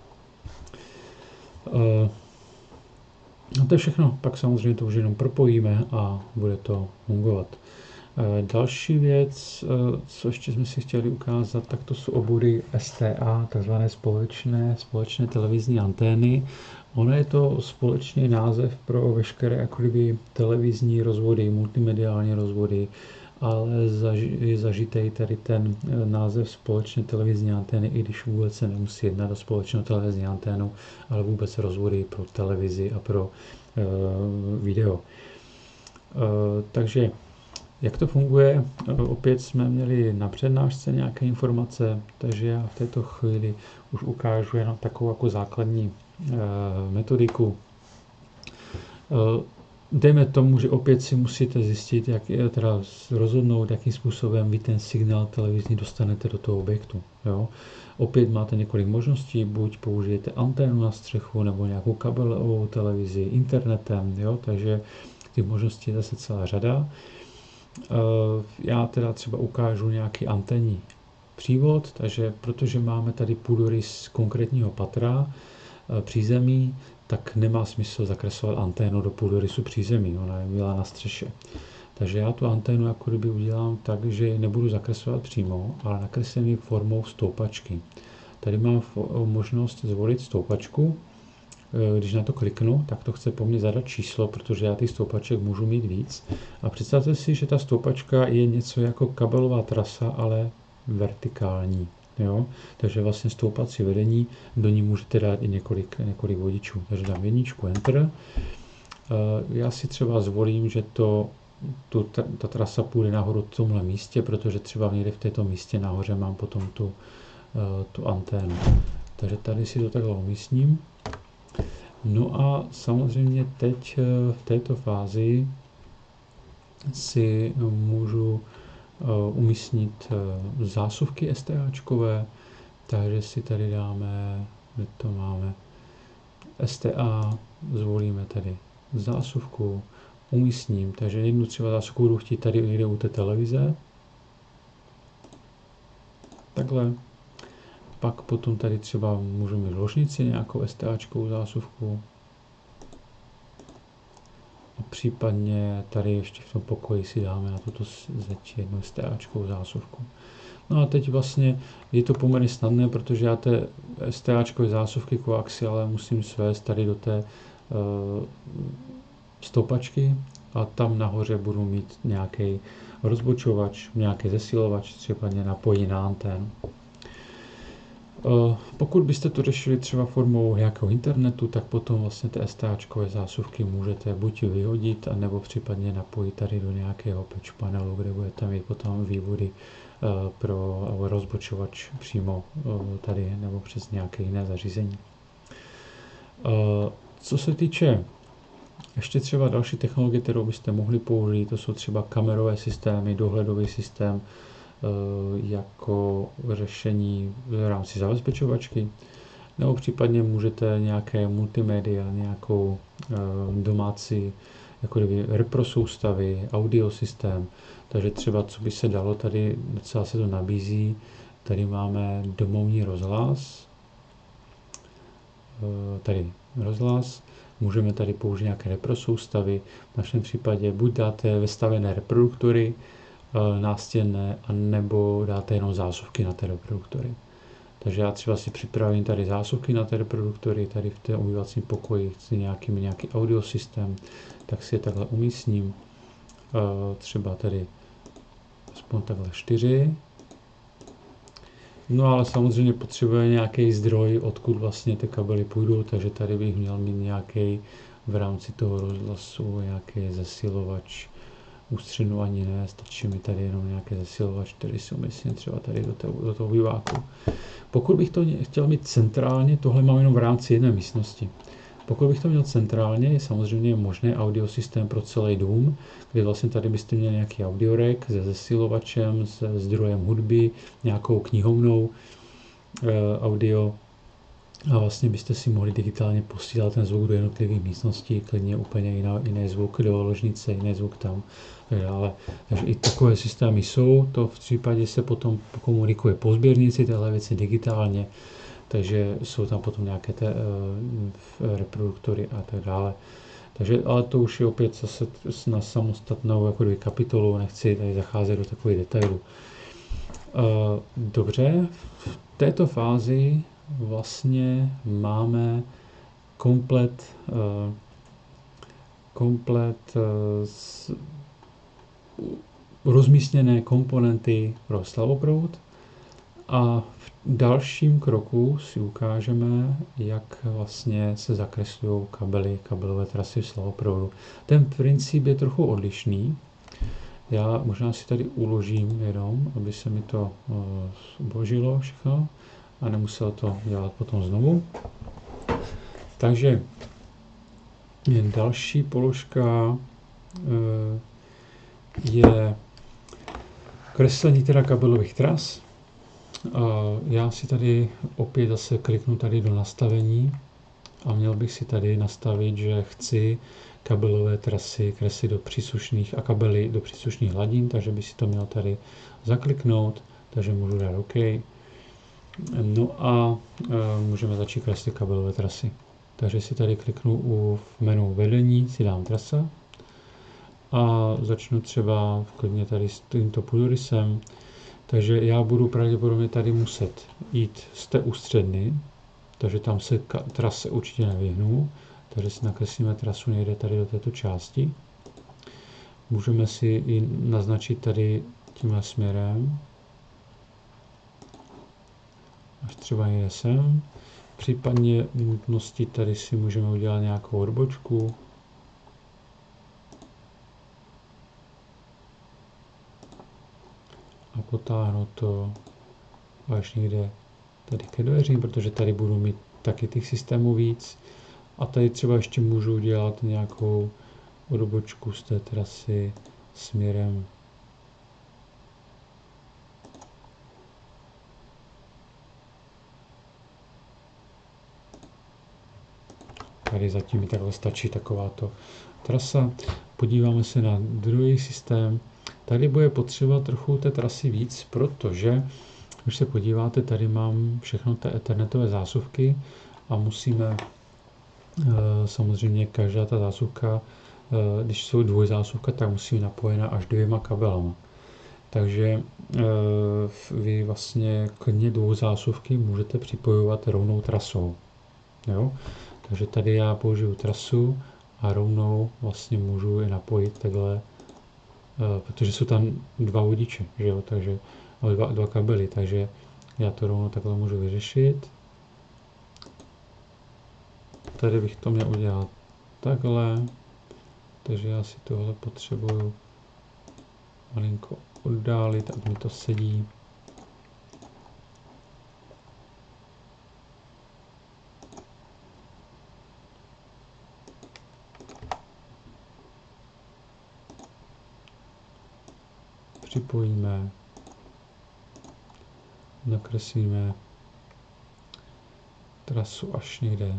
No to je všechno, pak samozřejmě to už jenom propojíme a bude to fungovat. Další věc, co ještě jsme si chtěli ukázat, tak to jsou obory STA, takzvané společné televizní antény. Ono je to společný název pro veškeré jako kdyby televizní rozvody, multimediální rozvody, ale je zažitej tady ten název společné televizní antény, i když vůbec se nemusí jednat o společnou televizní anténu, ale vůbec rozvody pro televizi a pro video. Takže jak to funguje? Opět jsme měli na přednášce nějaké informace, takže já v této chvíli už ukážu jenom takovou jako základní metodiku. Dejme tomu, že opět si musíte zjistit, teda rozhodnout, jakým způsobem vy ten signál televizní dostanete do toho objektu. Jo? Opět máte několik možností, buď použijete anténu na střechu, nebo nějakou kabelovou televizi, internetem, jo? Takže Těch možností je zase celá řada. Já teda třeba ukážu nějaký anténní přívod, takže protože máme tady půdorys konkrétního patra přízemí, tak nemá smysl zakreslovat anténu do půdorysu přízemí, ona je byla na střeše. Takže já tu anténu jako kdyby udělám tak, že ji nebudu zakreslovat přímo, ale nakreslím ji formou stoupačky. Tady mám možnost zvolit stoupačku. Když na to kliknu, tak to chce po mně zadat číslo, protože já těch stoupaček můžu mít víc. A představte si, že ta stoupačka je něco jako kabelová trasa, ale vertikální. Jo? Takže vlastně stoupací vedení, do ní můžete dát i několik vodičů. Takže dám jedničku, Enter. Já si třeba zvolím, že ta trasa půjde nahoru v tomhle místě, protože třeba někde v této místě nahoře mám potom tu anténu. Takže tady si to takhle umístním. No a samozřejmě teď v této fázi si můžu umístnit zásuvky STAčkové, takže si tady dáme, kde to máme, STA, zvolíme tady zásuvku, umístním, takže jednu třeba zásuvku budu chtít tady někde u té televize, takhle. Pak potom tady třeba můžu mít ložnici, nějakou STAčkovou zásuvku. A případně tady ještě v tom pokoji si dáme na tuto zeď jednu STAčkovou zásuvku. No a teď vlastně je to poměrně snadné, protože já té STAčkové zásuvky koaxiále musím svést tady do té stoupačky a tam nahoře budu mít nějaký rozbočovač, nějaký zesilovač, případně napojení na anténu. Pokud byste to řešili třeba formou nějakého internetu, tak potom vlastně ty STAčkové zásuvky můžete buď vyhodit, anebo případně napojit tady do nějakého patch panelu, kde budete mít potom vývody pro rozbočovač přímo tady nebo přes nějaké jiné zařízení. Co se týče ještě třeba další technologie, kterou byste mohli použít, to jsou třeba kamerové systémy, dohledový systém, jako řešení v rámci zabezpečovačky, nebo případně můžete nějaké multimédia, nějakou domácí jako kdyby repro soustavy, audio systém, takže třeba co by se dalo, tady docela se to nabízí, tady máme domovní rozhlas, můžeme tady použít nějaké repro soustavy, v našem případě buď dáte vestavené reproduktory, nástěnné, anebo dáte jenom zásuvky na ty reproduktory. Takže já třeba si připravím tady zásuvky na ty reproduktory, tady v té obývacím pokoji chci nějaký audio systém, tak si je takhle umístním. Třeba tady aspoň takhle 4. No ale samozřejmě potřebuje nějaký zdroj, odkud vlastně ty kabely půjdou, takže tady bych měl mít nějaký v rámci toho rozhlasu, nějaký zesilovač, ústřednu ani ne, stačí mi tady jenom nějaký zesilovač, který si umístím třeba tady do toho výváku. Pokud bych to chtěl mít centrálně, tohle mám jenom v rámci jedné místnosti. Pokud bych to měl centrálně, je samozřejmě možné audio systém pro celý dům, kde vlastně tady byste měli nějaký audiorek se zesilovačem, se zdrojem hudby, nějakou knihovnou audio a vlastně byste si mohli digitálně posílat ten zvuk do jednotlivých místností, klidně úplně jiný zvuk do ložnice, jiný zvuk tam. Takže i takové systémy jsou, to v případě se potom komunikuje po sběrnici téhle věci digitálně, takže jsou tam potom nějaké reproduktory a tak dále. Takže, ale to už je opět zase na samostatnou jako kapitolu, nechci tady zacházet do takových detailů. Dobře, v této fázi vlastně máme komplet rozmístěné komponenty pro slavoproud a v dalším kroku si ukážeme, jak vlastně se zakreslují kabelové trasy v slavoproudu. Ten princip je trochu odlišný. Já možná si tady uložím jenom, aby se mi to uložilo všechno a nemusel to dělat potom znovu. Takže další položka je kreslení teda kabelových tras. Já si tady opět zase kliknu tady do nastavení a měl bych si tady nastavit, že chci kabelové trasy kreslit do příslušných a kabely do příslušných hladin, takže by si to měl tady zakliknout, takže můžu dát OK. No a můžeme začít kreslit kabelové trasy. Takže si tady kliknu v menu vedení, si dám trasa a začnu třeba klidně tady s tímto půdorysem. Takže já budu pravděpodobně tady muset jít z té ústředny, takže tam se trase určitě nevyhnu, takže si nakreslíme trasu někde tady do této části. Můžeme si ji naznačit tady tímhle směrem, až třeba někde sem. Případně v nutnosti tady si můžeme udělat nějakou odbočku. A potáhnout to až někde tady ke dveřím, protože tady budu mít taky těch systémů víc. A tady třeba ještě můžu udělat nějakou odbočku z té trasy směrem tady zatím mi takhle stačí takováto trasa. Podíváme se na druhý systém. Tady bude potřeba trochu té trasy víc, protože když se podíváte, tady mám všechno té ethernetové zásuvky a musíme samozřejmě každá ta zásuvka, když jsou dvojzásuvka, tak musí být napojena až 2 kabelama. Takže vy vlastně klidně dvouzásuvky můžete připojovat rovnou trasou. Jo? Takže tady já použiju trasu a rovnou vlastně můžu je napojit takhle, protože jsou tam 2 vodiče, že jo? Takže dva kabely, takže já to rovnou takhle můžu vyřešit. Tady bych to měl udělat takhle, takže já si tohle potřebuju malinko oddálit, ať mi to sedí. Připojíme, nakreslíme trasu až někde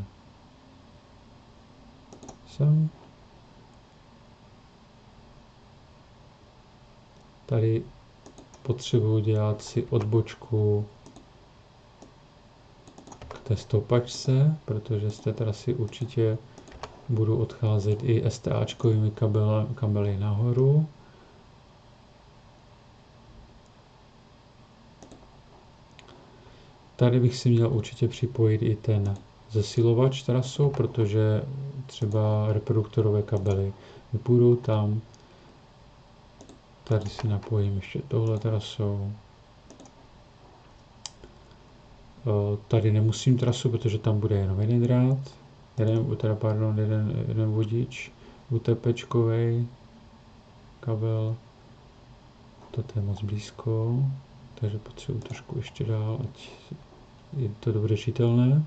sem. Tady potřebuji dělat si odbočku k té stoupačce, protože z té trasy určitě budu odcházet i STAčkovými kabely nahoru. Tady bych si měl určitě připojit i ten zesilovač trasou, protože třeba reproduktorové kabely vypůjdou tam. Tady si napojím ještě tohle trasou. Tady nemusím trasu, protože tam bude jenom jeden drát, jeden vodič, UTPčkovej kabel. Toto je moc blízko, takže potřebuji trošku ještě dál, ať je to dobře čitelné.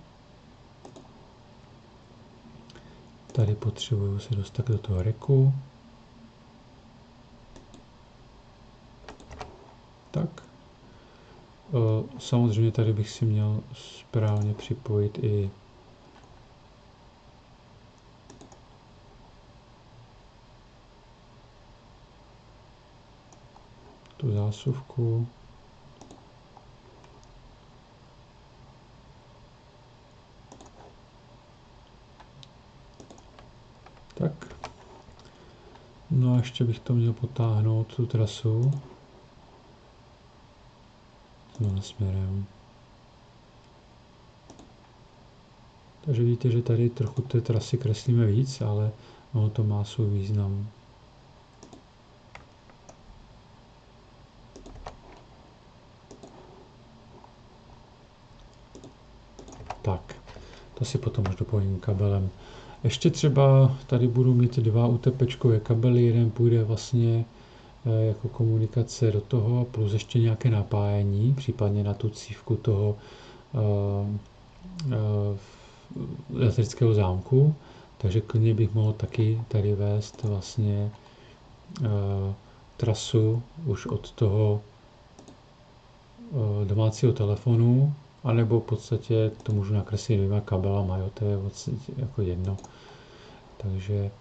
Tady potřebuju se dostat do toho reku. Tak. Samozřejmě tady bych si měl správně připojit i tu zásuvku. Tak. No a ještě bych to měl potáhnout, tu trasu. Tímhle směrem. Takže vidíte, že tady trochu té trasy kreslíme víc, ale ono to má svůj význam. Tak, to si potom už dopojím kabelem. Ještě třeba tady budu mít 2 UTPčkové kabely, jeden půjde vlastně jako komunikace do toho, plus ještě nějaké napájení, případně na tu cívku toho elektrického zámku. Takže klidně bych mohl taky tady vést vlastně trasu už od toho domácího telefonu, anebo v podstatě to můžu nakreslit 2 kabelama, jo, to je vlastně jako jedno. Takže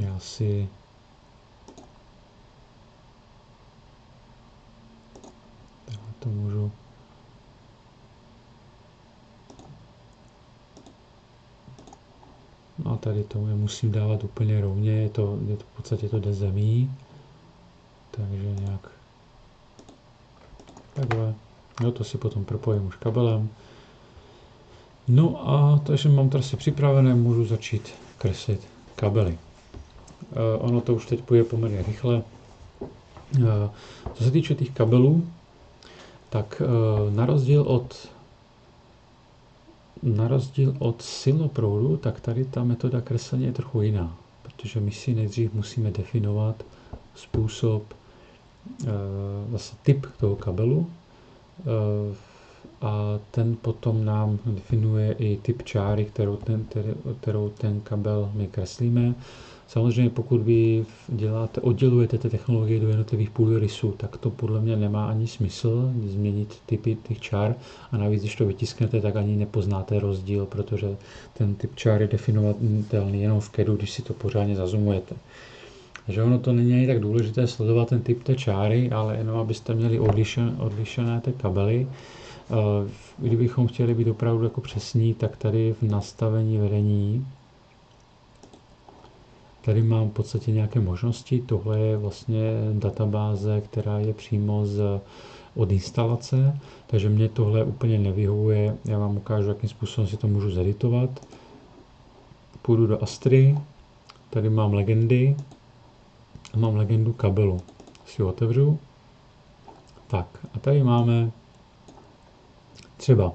Já si to můžu a tady to nemusím dávat úplně rovně, je to v podstatě to jde zemí, takže nějak takhle. No to si potom propojím už kabelem. No a takže mám to asi připravené, můžu začít kreslit kabely. Ono to už teď půjde poměrně rychle. Co se týče těch kabelů, tak na rozdíl od siloproudu, tak tady ta metoda kreslení je trochu jiná, protože my si nejdřív musíme definovat způsob, vlastně typ toho kabelu, a ten potom nám definuje i typ čáry, kterou ten kabel my kreslíme. Samozřejmě pokud vy oddělujete ty technologie do jednotlivých půdorysů, tak to podle mě nemá ani smysl změnit typy těch čár a navíc, když to vytisknete, tak ani nepoznáte rozdíl, protože ten typ čár je definovatelný jenom v CADu, když si to pořádně zazumujete. Takže ono to není ani tak důležité sledovat ten typ té čáry, ale jenom abyste měli odlišené ty kabely. Kdybychom chtěli být opravdu jako přesní, tak tady v nastavení vedení tady mám v podstatě nějaké možnosti. Tohle je vlastně databáze, která je přímo od instalace, takže mě tohle úplně nevyhovuje. Já vám ukážu, jakým způsobem si to můžu zeditovat. Půjdu do Astry, tady mám legendy a mám legendu kabelu. Si ho otevřu. Tak a tady máme třeba,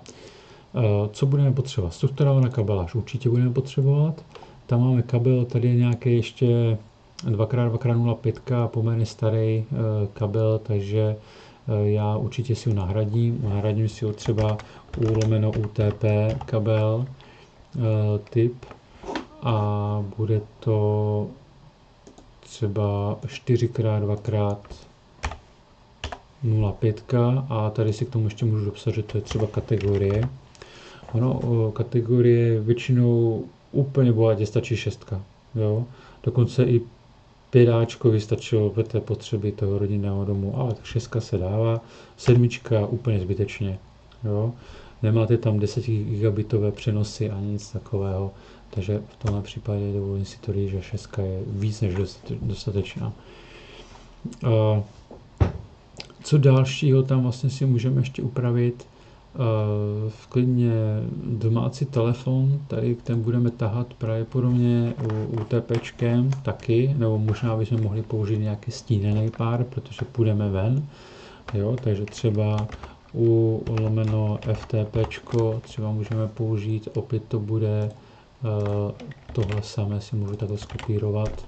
co budeme potřebovat. Strukturovaná kabeláž určitě budeme potřebovat. Tam máme kabel, tady je nějaký ještě 2x2x0,5 poměrně starý kabel, takže já určitě si ho nahradím. Nahradím si ho třeba U/UTP kabel typ a bude to třeba 4x2x0,5 a tady si k tomu ještě můžu dopsat, že to je třeba kategorie. Kategorie většinou úplně bohatě stačí 6. Jo? Dokonce i 5 vystačilo pro té potřeby toho rodinného domu, ale tak 6 se dává, 7 úplně zbytečně. Jo? Nemáte tam 10 gigabitové přenosy ani nic takového, takže v tomhle případě dovolím si to říct, že 6 je víc než dostatečná. Co dalšího tam vlastně si můžeme ještě upravit? Klidně domácí telefon, tady ten budeme tahat pravděpodobně UTPčkem taky, nebo možná bychom mohli použít nějaký stínený pár, protože půjdeme ven, jo, takže třeba U/FTPčko třeba můžeme použít, opět to bude tohle samé si můžu takhle skopírovat.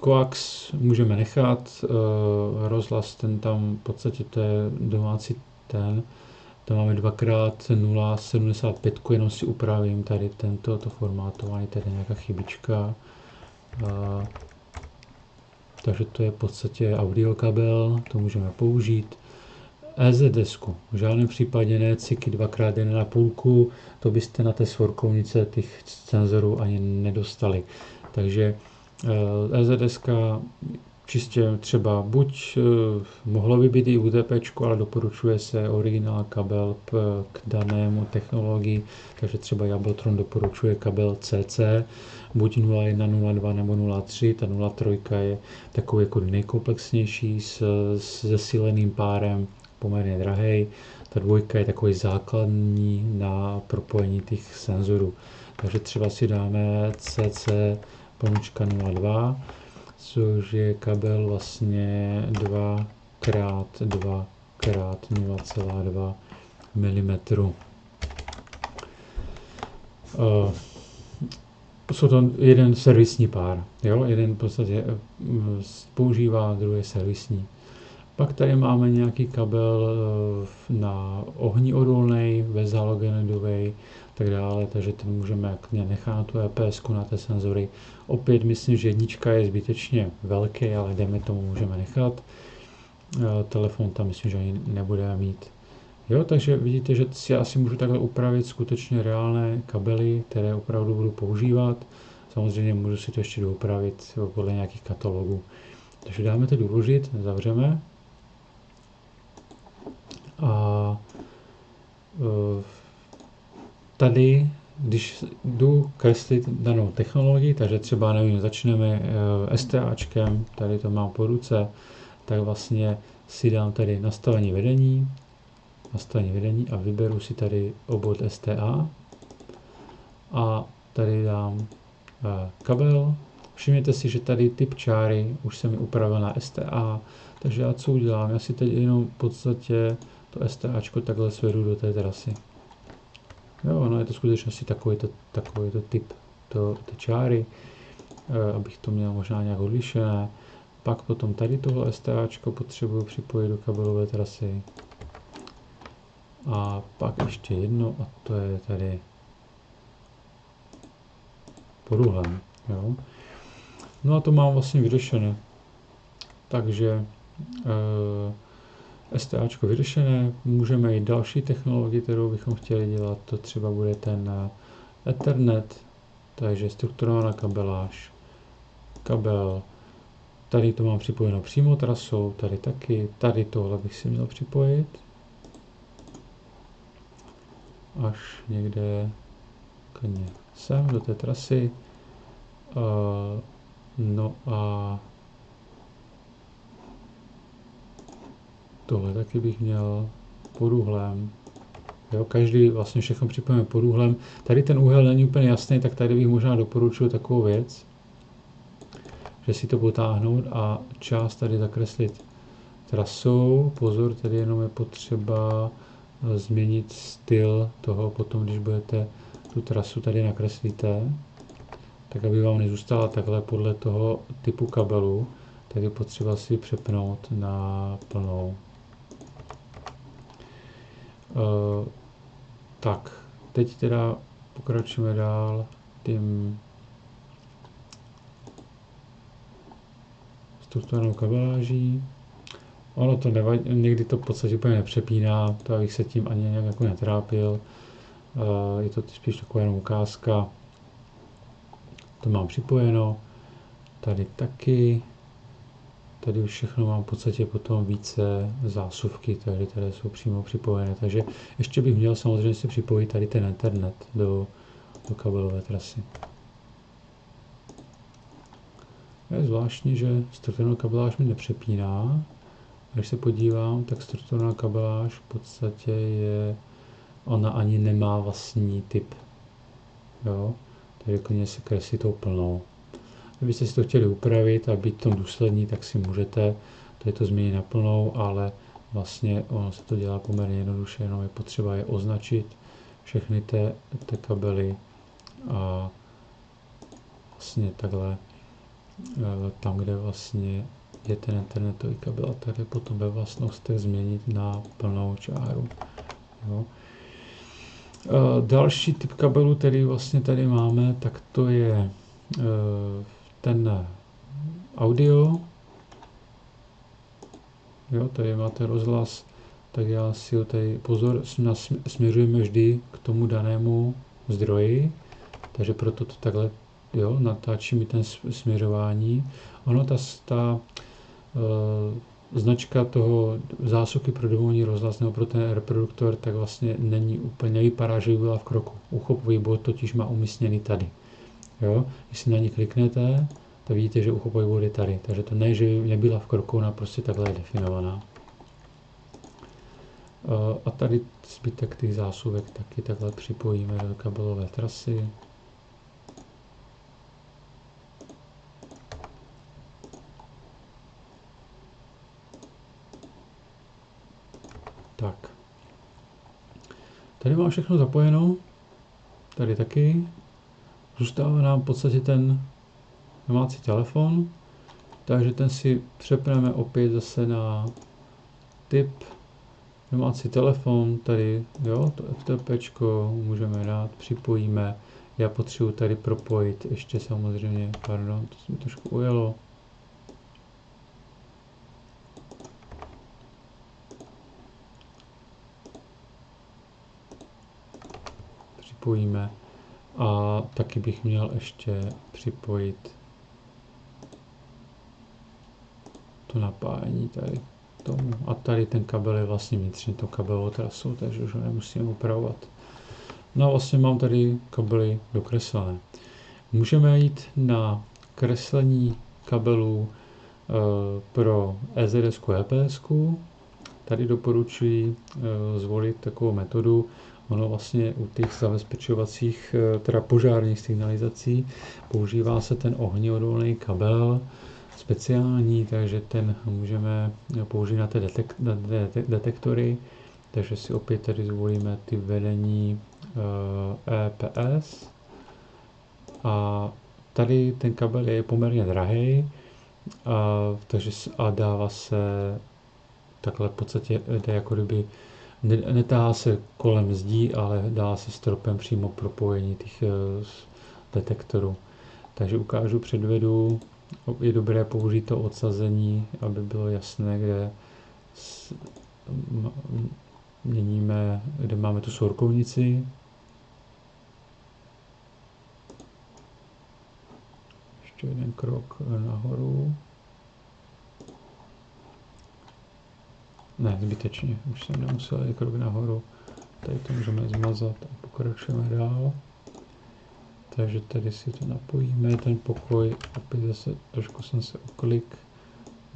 Koax můžeme nechat, rozhlas ten tam v podstatě to je domácí ten, tam máme 2x0,75, jenom si upravím tady to formátování, tady je nějaká chybička, takže to je v podstatě audio kabel, to můžeme použít. EZDesku, v žádném případě ne ciky 2x1,5, to byste na té svorkovnice těch senzorů ani nedostali, takže EZDeska čistě třeba buď mohlo by být i UTP, ale doporučuje se originál kabel k danému technologii, takže třeba Jablotron doporučuje kabel CC, buď 0.1, 0.2 nebo 0.3, ta 0.3 je takový jako nejkomplexnější s zesíleným párem, poměrně drahej, ta 2 je takový základní na propojení těch senzorů, takže třeba si dáme CC pomůčka 0,2, což je kabel vlastně 2x2x0,2 mm. Jsou to jeden servisní pár, jo? Jeden v podstatě používá, druhý servisní. Pak tady máme nějaký kabel na ohni odolný, bezhalogenidový, tak dále, takže ten můžeme nechat na tu EPS, na té senzory. Opět myslím, že 1 je zbytečně velký, ale jdeme tomu můžeme nechat. Telefon tam myslím, že ani nebudeme mít. Jo, takže vidíte, že si asi můžu takhle upravit skutečně reálné kabely, které opravdu budu používat. Samozřejmě můžu si to ještě doupravit podle nějakých katalogů. Takže dáme to uložit, zavřeme. A tady, když jdu kreslit danou technologii, takže třeba, nevím, začneme STAčkem, tady to mám po ruce, tak vlastně si dám tady nastavení vedení a vyberu si tady obvod STA a tady dám kabel. Všimněte si, že tady typ čáry už jsem mi upravil na STA, takže já co udělám? Já si teď jenom v podstatě to STAčko takhle svedu do té trasy. Jo, no je to skutečnosti takovýto typ té čáry, abych to měl možná nějak odlišené. Pak potom tady tohle STAčko potřebuji připojit do kabelové trasy. A pak ještě jedno, a to je tady pod uhlem. Jo. No a to mám vlastně vyřešené. Takže STAčko vyřešené, můžeme jít další technologii, kterou bychom chtěli dělat, to třeba bude ten Ethernet, takže strukturovaná kabeláž, kabel, tady to mám připojeno přímo trasou, tady taky, tady tohle bych si měl připojit, až někde sem do té trasy, no a tohle taky bych měl pod úhlem. Jo, každý vlastně všechno připojíme pod úhlem. Tady ten úhel není úplně jasný, tak tady bych možná doporučil takovou věc, že si to potáhnout a část tady zakreslit trasou. Pozor, tady jenom je potřeba změnit styl toho potom, když budete tu trasu tady nakreslíte, tak aby vám nezůstala takhle podle toho typu kabelu, tak je potřeba si přepnout na plnou. Tak, teď teda pokračujeme dál tím strukturovanou kabeláží. Ono to nevadí, někdy to v podstatě úplně nepřepíná, to abych se tím ani nějak jako netrápil. Je to spíš taková jenom ukázka. To mám připojeno, tady taky. Tady už všechno mám v podstatě potom více zásuvky, které jsou přímo připojené. Takže ještě bych měl samozřejmě si připojit tady ten internet do kabelové trasy. Je zvláštní, že strukturovaná kabeláž mi nepřepíná. Když se podívám, tak strukturovaná kabeláž v podstatě ona ani nemá vlastní typ. Jo? Takže klidně se kreslí tou plnou. Kdybyste si to chtěli upravit a být v tom důslední, tak si můžete tady to změnit na plnou, ale vlastně ono se to dělá poměrně jednoduše, jenom je potřeba je označit všechny ty kabely a vlastně takhle tam, kde vlastně je ten internetový kabel, tak je potom ve vlastnostech změnit na plnou čáru. Jo. Další typ kabelu, který vlastně tady máme, tak to je ten audio. Jo, tady máte rozhlas, tak já si ho tady, pozor, směřujeme vždy k tomu danému zdroji, takže proto to takhle, jo, natáčí mi ten směřování. Ono, ta značka toho zásuvky pro domovní rozhlas nebo pro ten reproduktor, tak vlastně není úplně, nevypadá, že by byla v kroku. Uchopový bod totiž má umístěný tady. Jo? Když si na ní kliknete, tak vidíte, že uchopový bod je tady. Takže to ne, že by nebyla v kroku, ona prostě takhle je definovaná. A tady zbytek těch zásuvek taky takhle připojíme do kabelové trasy. Tak. Tady mám všechno zapojeno. Tady taky. Zůstává nám v podstatě ten domácí telefon, takže ten si přepneme opět zase na typ domácí telefon, tady jo, to FTPčko můžeme dát, připojíme. Já potřebuji tady propojit ještě samozřejmě, pardon, to se mi trošku ujelo. Připojíme A taky bych měl ještě připojit to napájení tady k tomu. A tady ten kabel je vlastně vnitřně to kabelovou trasou, takže už ho nemusím upravovat. No a vlastně mám tady kabely dokreslené. Můžeme jít na kreslení kabelů pro EZS EPS. Tady doporučuji zvolit takovou metodu. Ono vlastně u těch zabezpečovacích, teda požárních signalizací, používá se ten ohniodolný kabel speciální, takže ten můžeme použít na ty detektory. Takže si opět tady zvolíme ty vedení EPS. A tady ten kabel je poměrně drahý, takže a dává se takhle v podstatě, jde jako kdyby netáhá se kolem zdí, ale dá se stropem přímo propojení těch detektorů. Takže ukážu, předvedu, je dobré použít to odsazení, aby bylo jasné, kde měníme, kde máme tu sourkovnici. Ještě jeden krok nahoru. Ne, zbytečně, už jsem nemusel jít krok nahoru. Tady to můžeme zmazat a pokračujeme dál. Takže tady si to napojíme, ten pokoj, opět zase trošku jsem se uklik,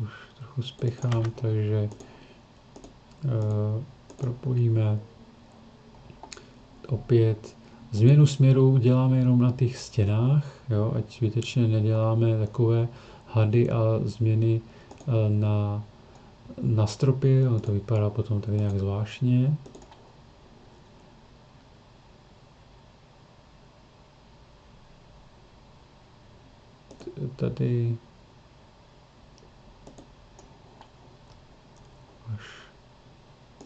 už trochu spěchám, takže propojíme opět. Změnu směru děláme jenom na těch stěnách, jo, ať zbytečně neděláme takové hady a změny na stropě, ono to vypadá potom tak nějak zvláštně. Tady až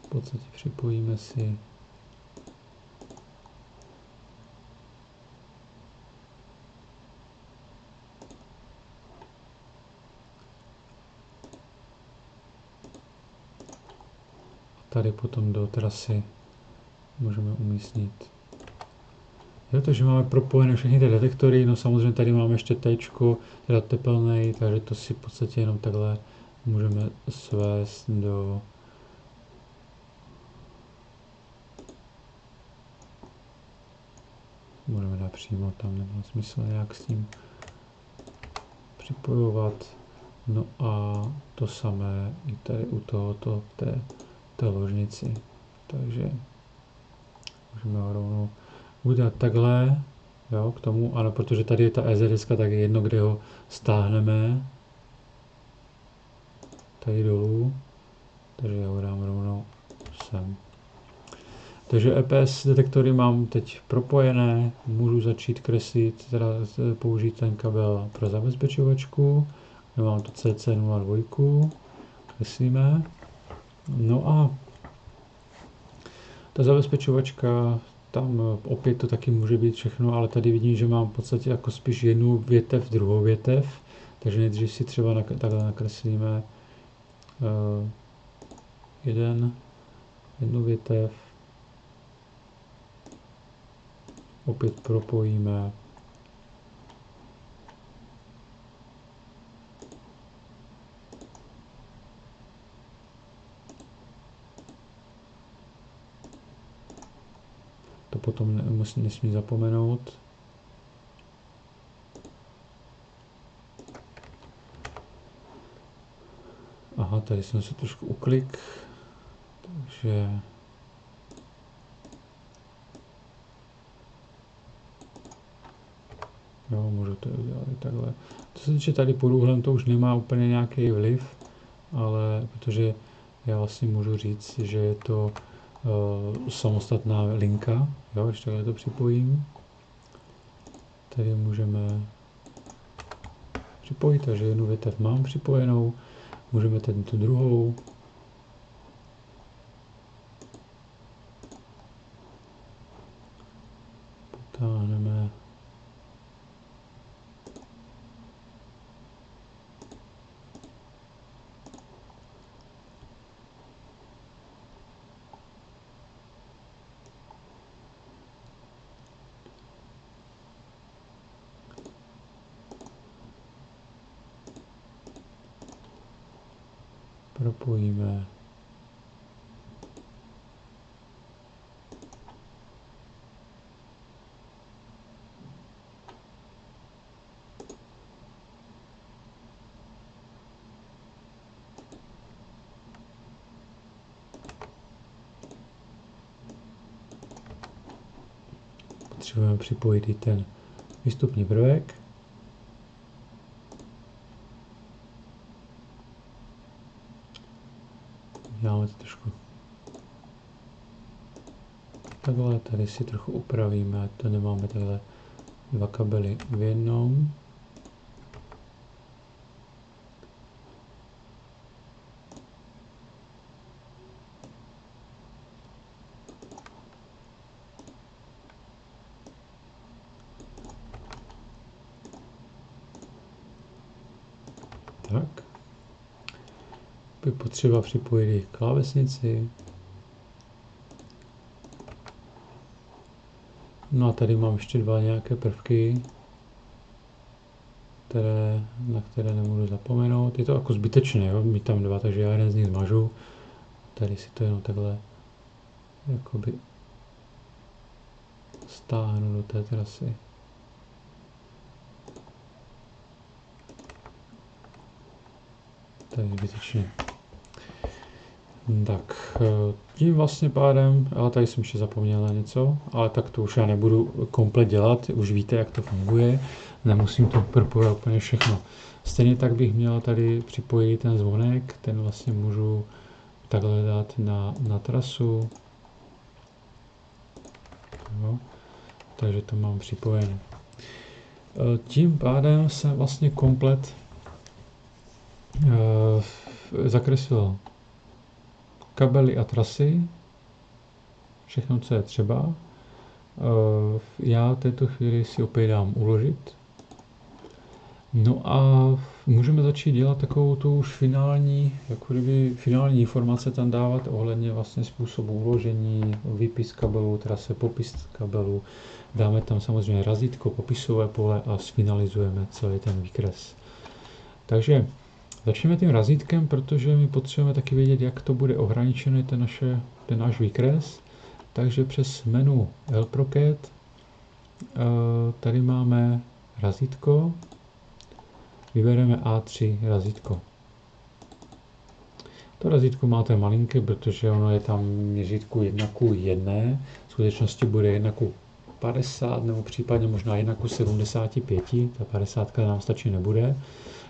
v podstatě připojíme si tady potom do trasy můžeme umístnit. Jo, takže máme propojené všechny ty detektory, no samozřejmě tady máme ještě T-čko, teda tepelnej, takže to si v podstatě jenom takhle můžeme svést do můžeme napřímo, tam nemá smysl nějak s tím připojovat. No a to samé i tady u tohoto té ložnici. Takže můžeme ho rovnou udělat takhle, jo, k tomu, ano, protože tady je ta EZS, tak je jedno, kde ho stáhneme. Tady dolů, takže já ho dám rovnou sem. Takže EPS detektory mám teď propojené, můžu začít kreslit, teda použít ten kabel pro zabezpečovačku. Já mám to CC02, kreslíme. No a ta zabezpečovačka, tam opět to taky může být všechno, ale tady vidím, že mám v podstatě jako spíš jednu větev, druhou větev, takže nejdřív si třeba takhle nakreslíme jednu větev, opět propojíme, to potom nesmí zapomenout. Aha, tady jsem se trošku uklik, takže jo, můžu to udělat i takhle. Co se týče tady pod úhlem, to už nemá úplně nějaký vliv, ale protože já vlastně můžu říct, že je to samostatná linka, jo, když takhle to připojím. Tady můžeme připojit, takže jednu větev mám připojenou, můžeme tady tu druhou. Potáhneme. propojíme potřebujeme připojit i ten výstupní prvek. Děláme to trošku takhle, tady si trochu upravíme, ať to nemáme takhle dva kabely v jednom. Tak. Je potřeba připojit i klávesnici. No a tady mám ještě dva nějaké prvky, na které nemůžu zapomenout. Je to jako zbytečné, jo? Mít tam dva, takže já jeden z nich zmažu. Tady si to jenom takhle jakoby stáhnu do té trasy. To je zbytečné. Tak, tím vlastně pádem, ale tady jsem ještě zapomněl na něco, ale tak to už já nebudu komplet dělat, už víte, jak to funguje, nemusím to propojit úplně všechno. Stejně tak bych měl tady připojit ten zvonek, ten vlastně můžu takhle dát na trasu. Jo, takže to mám připojené. Tím pádem jsem vlastně komplet zakreslil kabely a trasy, všechno, co je třeba. Já v této chvíli si opět dám uložit. No a můžeme začít dělat takovou tu už finální informace tam dávat ohledně vlastně způsobu uložení, výpis kabelů, trase, popis kabelů. Dáme tam samozřejmě razítko, popisové pole a sfinalizujeme celý ten výkres. Takže začneme tím razítkem, protože my potřebujeme taky vědět, jak to bude ohraničený ten náš výkres. Takže přes menu LProCAD tady máme razítko, vybereme A3 razítko. To razítko máte malinké, protože ono je tam měřítku 1:1, v skutečnosti bude 1:50 nebo případně možná 1:75, ta 50 nám stačí nebude.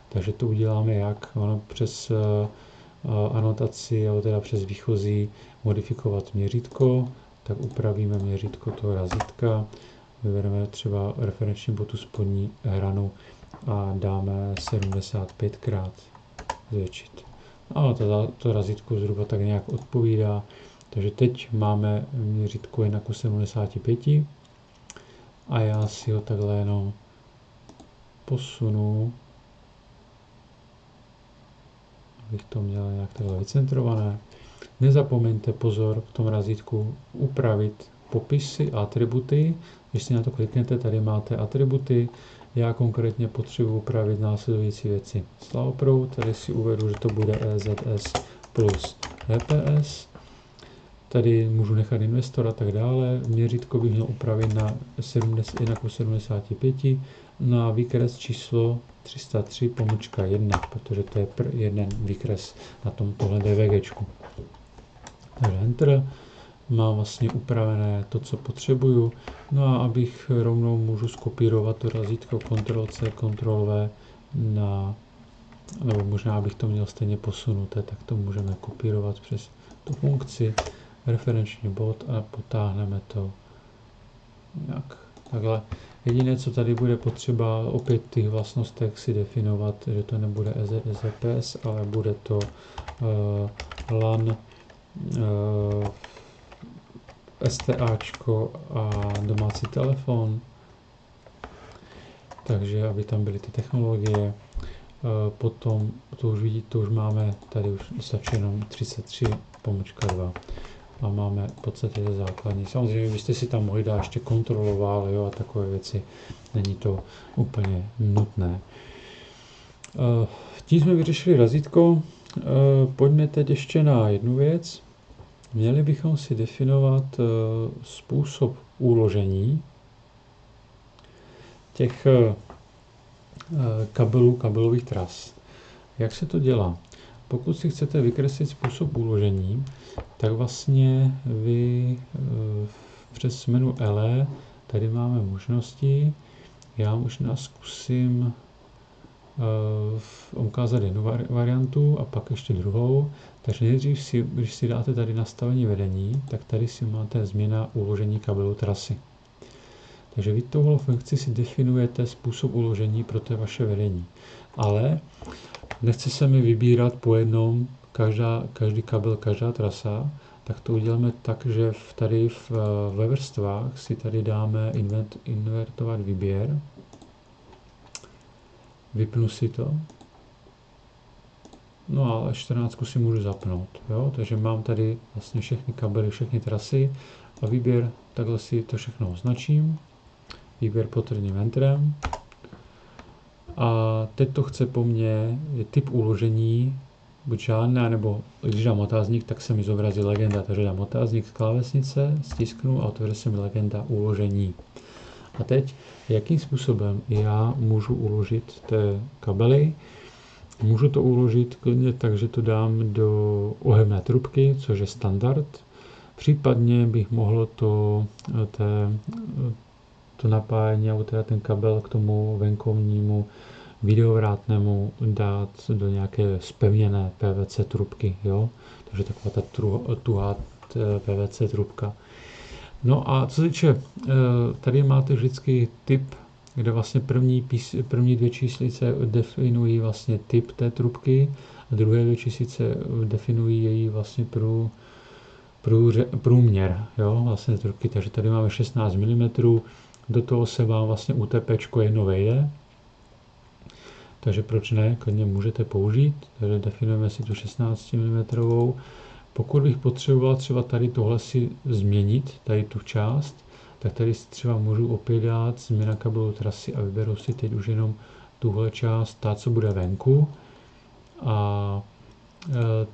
Takže to uděláme jak? Ono přes anotaci, nebo teda přes výchozí modifikovat měřítko, tak upravíme měřítko toho razítka, vybereme třeba referenční botu spodní hranu a dáme 75krát zvětšit. Ano, to razítko zhruba tak nějak odpovídá, takže teď máme měřítko 1:75 a já si ho takhle jenom posunu, abych to měl nějak takhle vycentrované. Nezapomeňte pozor v tom razítku upravit popisy a atributy. Když si na to kliknete, tady máte atributy. Já konkrétně potřebuji upravit následující věci. Slavoproud, tady si uvedu, že to bude EZS plus EPS. Tady můžu nechat investor a tak dále. Měřítko bych měl upravit na 1:75 na výkres číslo 303,1, protože to je jeden výkres na tohle DVGčku. Takže Enter, mám vlastně upravené to, co potřebuju. No a abych rovnou můžu skopírovat to razítko Ctrl+C, Ctrl+V nebo možná bych to měl stejně posunuté, tak to můžeme kopírovat přes tu funkci referenční bod a potáhneme to nějak takhle. Jediné, co tady bude potřeba opět v těch vlastnostech si definovat, že to nebude EZPS, ale bude to LAN, STAčko a domácí telefon. Takže aby tam byly ty technologie. Potom to už vidíte, to už máme, tady už stačí jenom 33,2 a máme v podstatě základní. Samozřejmě byste si tam mohli dát ještě kontroloval, jo, a takové věci, není to úplně nutné. Tím jsme vyřešili razítko, Pojďme teď ještě na jednu věc. Měli bychom si definovat způsob uložení těch kabelových tras. Jak se to dělá? Pokud si chcete vykreslit způsob uložení, tak vlastně vy přes menu LE tady máme možnosti. Já možná zkusím ukázat jednu variantu a pak ještě druhou. Takže nejdřív když si dáte tady nastavení vedení, tak tady si máte změna uložení kabelu trasy. Takže vy touhle funkci si definujete způsob uložení pro to vaše vedení. Ale nechce se mi vybírat po jednom každý kabel, každá trasa, tak to uděláme tak, že tady ve vrstvách si tady dáme invertovat výběr. Vypnu si to. No a 14 si můžu zapnout. Jo? Takže mám tady vlastně všechny kabely, všechny trasy a výběr, takhle si to všechno označím. Výběr potrhným enterem. A teď to chce po mně typ uložení, buď žádná, nebo když dám otázník, tak se mi zobrazí legenda. Takže dám otázník z klávesnice, stisknu a otevře se mi legenda uložení. A teď, jakým způsobem já můžu uložit ty kabely? Můžu to uložit klidně tak, že to dám do ohebné trubky, což je standard. Případně bych mohl to napájení, nebo teda ten kabel k tomu venkovnímu videovrátnému dát do nějaké zpevněné PVC trubky. Jo? Takže taková ta tuhá PVC trubka. No a co se týče, tady máte vždycky typ, kde vlastně první dvě číslice definují vlastně typ té trubky a druhé dvě číslice definují její vlastně průměr, jo, vlastně trubky. Takže tady máme 16 mm, do toho se vám vlastně UTP jedno vejde, takže proč ne, klidně můžete použít, takže definujeme si tu 16 mm. Pokud bych potřeboval třeba tady tohle si změnit, tady tu část, tak tady si třeba můžu opět dát změna kabelu trasy a vyberu si teď už jenom tuhle část, ta, co bude venku a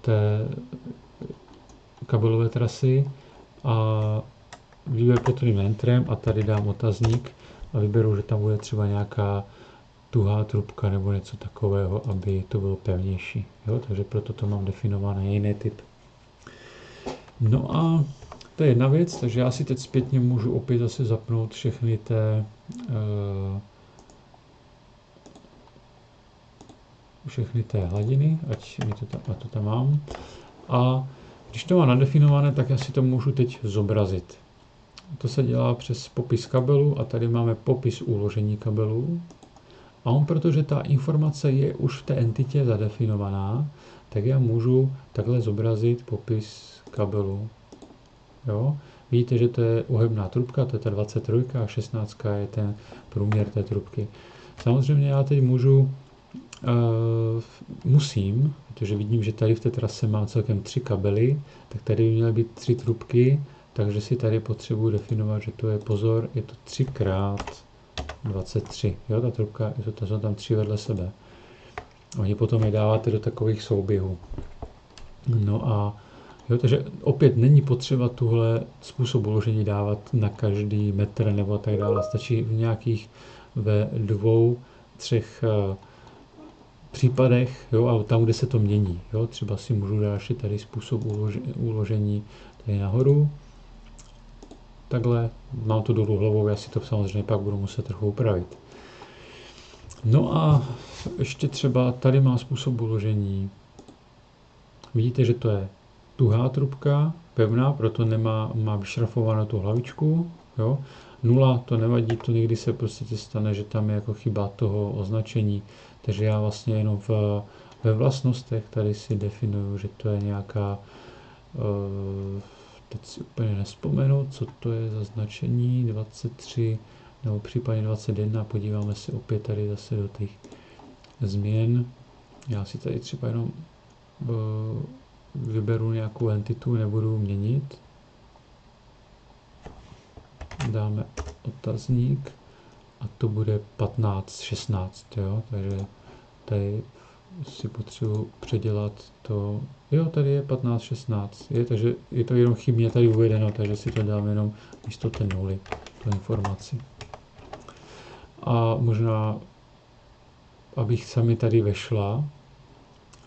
té kabelové trasy a výběr potrhným enterem a tady dám otazník a vyberu, že tam bude třeba nějaká tuhá trubka nebo něco takového, aby to bylo pevnější. Jo? Takže proto to mám definovaný jiný typ. No a to je jedna věc, takže já si teď zpětně můžu opět zase zapnout všechny té hladiny, ať to tam mám. A když to mám nadefinované, tak já si to můžu teď zobrazit. To se dělá přes popis kabelu a tady máme popis uložení kabelů. A protože ta informace je už v té entitě zadefinovaná, tak já můžu takhle zobrazit popis kabelu. Jo? Vidíte, že to je ohebná trubka, to je ta 23 a 16 je ten průměr té trubky. Samozřejmě já teď musím, protože vidím, že tady v té trase mám celkem 3 kabely, tak tady by měly být 3 trubky, takže si tady potřebuji definovat, že to je pozor, je to 3x23. Jo, ta trubka, to jsou tam 3 vedle sebe. Oni potom je dáváte do takových souběhů. No a jo, takže opět není potřeba tuhle způsob uložení dávat na každý metr nebo tak dále. Stačí v nějakých ve 2, 3 případech, jo, a tam, kde se to mění. Jo. Třeba si můžu dát ještě tady způsob uložení tady nahoru. Takhle, mám to dolů hlavou, já si to samozřejmě pak budu muset trochu upravit. No a ještě třeba tady mám způsob uložení. Vidíte, že to je tuhá trubka, pevná, proto má vyšrafovanou tu hlavičku. Jo. 0 to nevadí, to někdy se prostě stane, že tam je jako chyba toho označení. Takže já vlastně jenom ve vlastnostech tady si definuju, že to je nějaká, teď si úplně nespomenu, co to je za značení, 23 nebo případně 21, podíváme se opět tady zase do těch změn. Já si tady třeba jenom vyberu nějakou entitu, nebudu měnit. Dáme otazník a to bude 15, 16, jo, takže tady si potřebuji předělat to. Jo, tady je 15, 16. Takže je to jenom chybně tady uvedeno, takže si to dám jenom místo té nuly, tu informaci. A možná, abych sami tady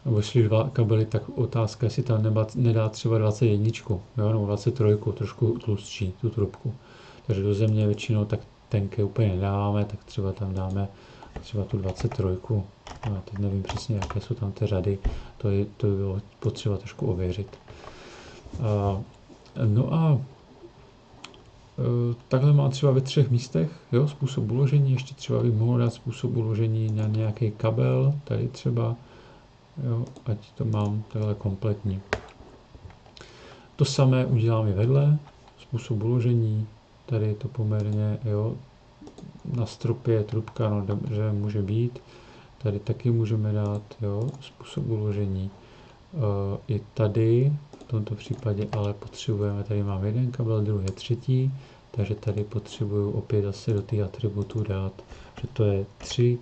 vešly dva kabely, tak otázka, jestli tam nedá třeba 21, jo, nebo 23, trošku tlustší tu trubku. Takže do země většinou tak tenké úplně nedáváme, tak třeba tam dáme třeba tu 23. No, teď nevím přesně, jaké jsou tam ty řady, to by bylo potřeba trošku ověřit. No a takhle má třeba ve 3 místech, jo, způsob uložení, ještě třeba bych mohl dát způsob uložení na nějaký kabel, tady třeba, jo, ať to mám takhle kompletní. To samé udělám i vedle, způsob uložení, tady je to poměrně, jo, na stropě trubka, no dobře, může být, tady taky můžeme dát, jo, způsob uložení. I tady, v tomto případě, ale potřebujeme, tady mám jeden kabel, druhý třetí, takže tady potřebuju opět asi do těch atributů dát, že to je 3x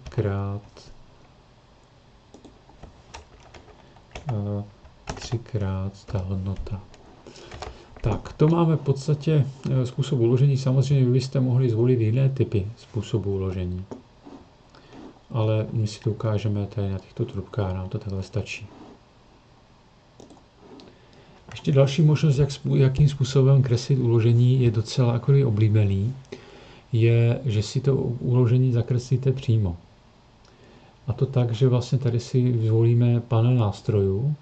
ta hodnota. Tak, to máme v podstatě způsob uložení. Samozřejmě vy byste mohli zvolit jiné typy způsobu uložení. Ale my si to ukážeme tady na těchto trubkách, nám to takhle stačí. Ještě další možnost, jakým způsobem kreslit uložení, je docela oblíbený, je, že si to uložení zakreslíte přímo. A to tak, že vlastně tady si zvolíme panel nástrojů.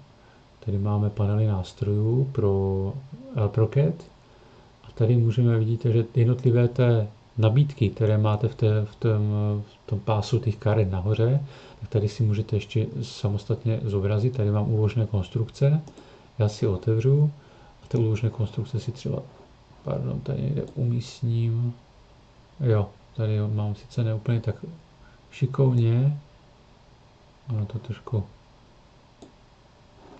Tady máme panely nástrojů pro LProCAD. A tady můžeme, vidíte, že jednotlivé té nabídky, které máte v tom pásu těch karet nahoře, tak tady si můžete ještě samostatně zobrazit. Tady mám úložné konstrukce. Já si otevřu a ty úložné konstrukce si třeba, tady někde umístním. Jo, tady mám sice neúplně tak šikovně, ale to trošku,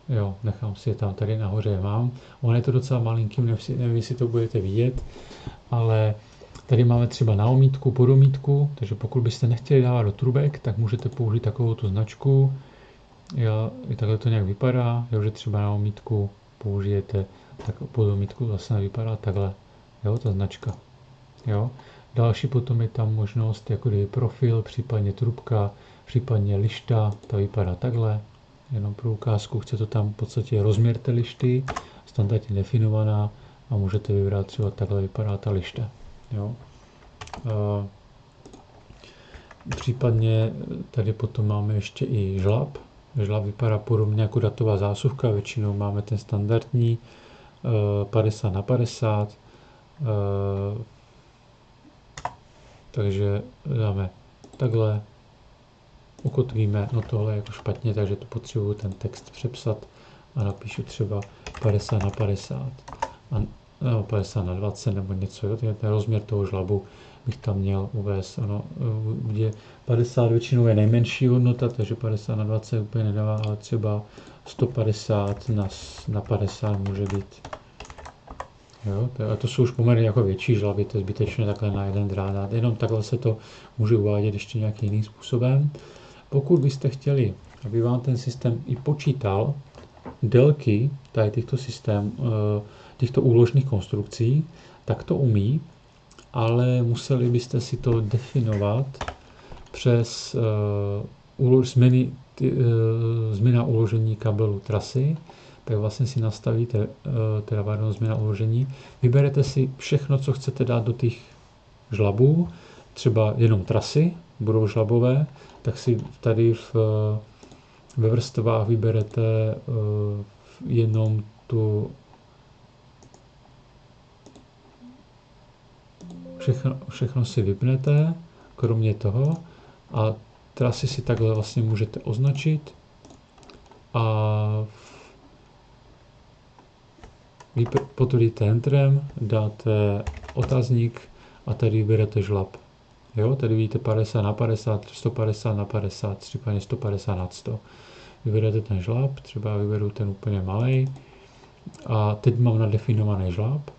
jo, nechám si je tam, tady nahoře mám. On je to docela malinký, nevím, jestli to budete vidět, ale tady máme třeba na omítku, podomítku, takže pokud byste nechtěli dávat do trubek, tak můžete použít takovou tu značku. I takhle to nějak vypadá, jo, že třeba na omítku použijete, tak podomítku zase vypadá takhle, jo, ta značka. Jo. Další potom je tam možnost, jako kdyby profil, případně trubka, případně lišta, ta vypadá takhle. Jenom pro ukázku, chce to tam v podstatě rozměr té lišty, standardně definovaná a můžete vybrat třeba takhle vypadá ta lišta. Jo. Případně tady potom máme ještě i žlab. Žlab vypadá podobně jako datová zásuvka, většinou máme ten standardní 50x50, takže dáme takhle, ukotvíme, no tohle je jako špatně, takže to potřebuji ten text přepsat a napíšu třeba 50x50, no, 50x20 nebo něco, jo, ten rozměr toho žlabu bych tam měl uvést, ano, kde 50 většinou je nejmenší hodnota, takže 50x20 úplně nedává, ale třeba 150x50 může být. Jo, to jsou už poměrně jako větší žlaby, to je zbytečné takhle na jeden drát, jenom takhle se to může uvádět ještě nějakým jiným způsobem. Pokud byste chtěli, aby vám ten systém i počítal délky tady těchto úložných konstrukcí, tak to umí, ale museli byste si to definovat přes změna uložení kabelu trasy, tak vlastně si nastavíte změna uložení, vyberete si všechno, co chcete dát do těch žlabů, třeba jenom trasy, budou žlabové, tak si tady ve vrstvách vyberete jenom tu všechno si vypnete, kromě toho, a trasy si takhle vlastně můžete označit a vy potvrdíte Enterem, dáte otazník a tady vyberete žlab. Jo, tady vidíte 50x50, 150x50, případně 150x100. Vyberete ten žlab, třeba vyberu ten úplně malej a teď mám nadefinovaný žlab.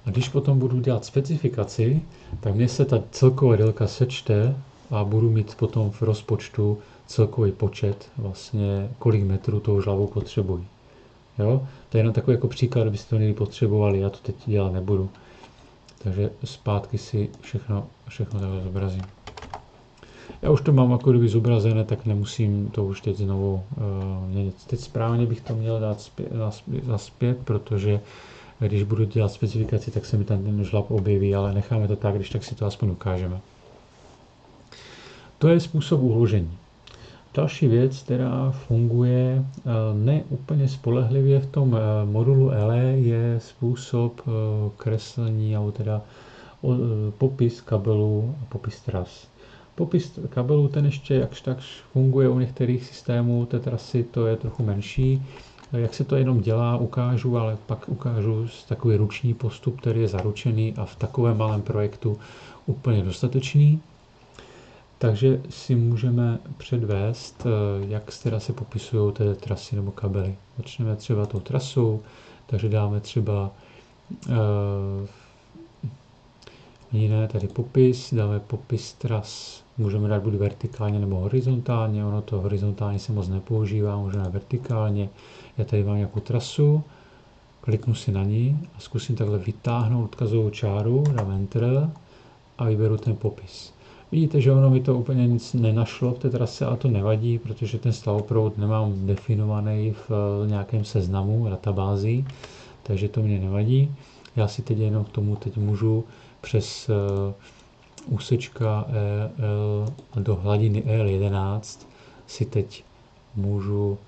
A když potom budu dělat specifikaci, tak mně se ta celková délka sečte a budu mít potom v rozpočtu celkový počet, vlastně kolik metrů tou žlavou potřebuji. Jo? To je jenom takový jako příklad, abyste to někdy potřebovali, já to teď dělat nebudu. Takže zpátky si všechno takhle zobrazím. Já už to mám jako kdyby zobrazené, tak nemusím to už teď znovu měnit. Teď správně bych to měl dát zpět, protože když budu dělat specifikaci, tak se mi tam ten žlab objeví, ale necháme to tak, když tak si to aspoň ukážeme. To je způsob uložení. Další věc, která funguje ne úplně spolehlivě v tom modulu LE, je způsob kreslení, nebo teda popis kabelů a popis tras. Popis kabelů ten ještě jakž takž funguje u některých systémů, té trasy to je trochu menší. Jak se to jenom dělá, ukážu, ale pak ukážu takový ruční postup, který je zaručený a v takovém malém projektu úplně dostatečný. Takže si můžeme předvést, jak teda se popisují ty trasy nebo kabely. Začneme třeba tou trasou, takže dáme třeba jiné, tady popis, dáme popis tras, můžeme dát buď vertikálně nebo horizontálně, ono to horizontálně se moc nepoužívá, můžeme vertikálně. Já tady mám nějakou trasu, kliknu si na ní a zkusím takhle vytáhnout odkazovou čáru, dám Enter a vyberu ten popis. Vidíte, že ono mi to úplně nic nenašlo v té trase, a to nevadí, protože ten slavoproud nemám definovaný v nějakém seznamu, databází, takže to mě nevadí. Já si teď jenom k tomu teď můžu přes úsečka EL do hladiny EL11 si teď můžu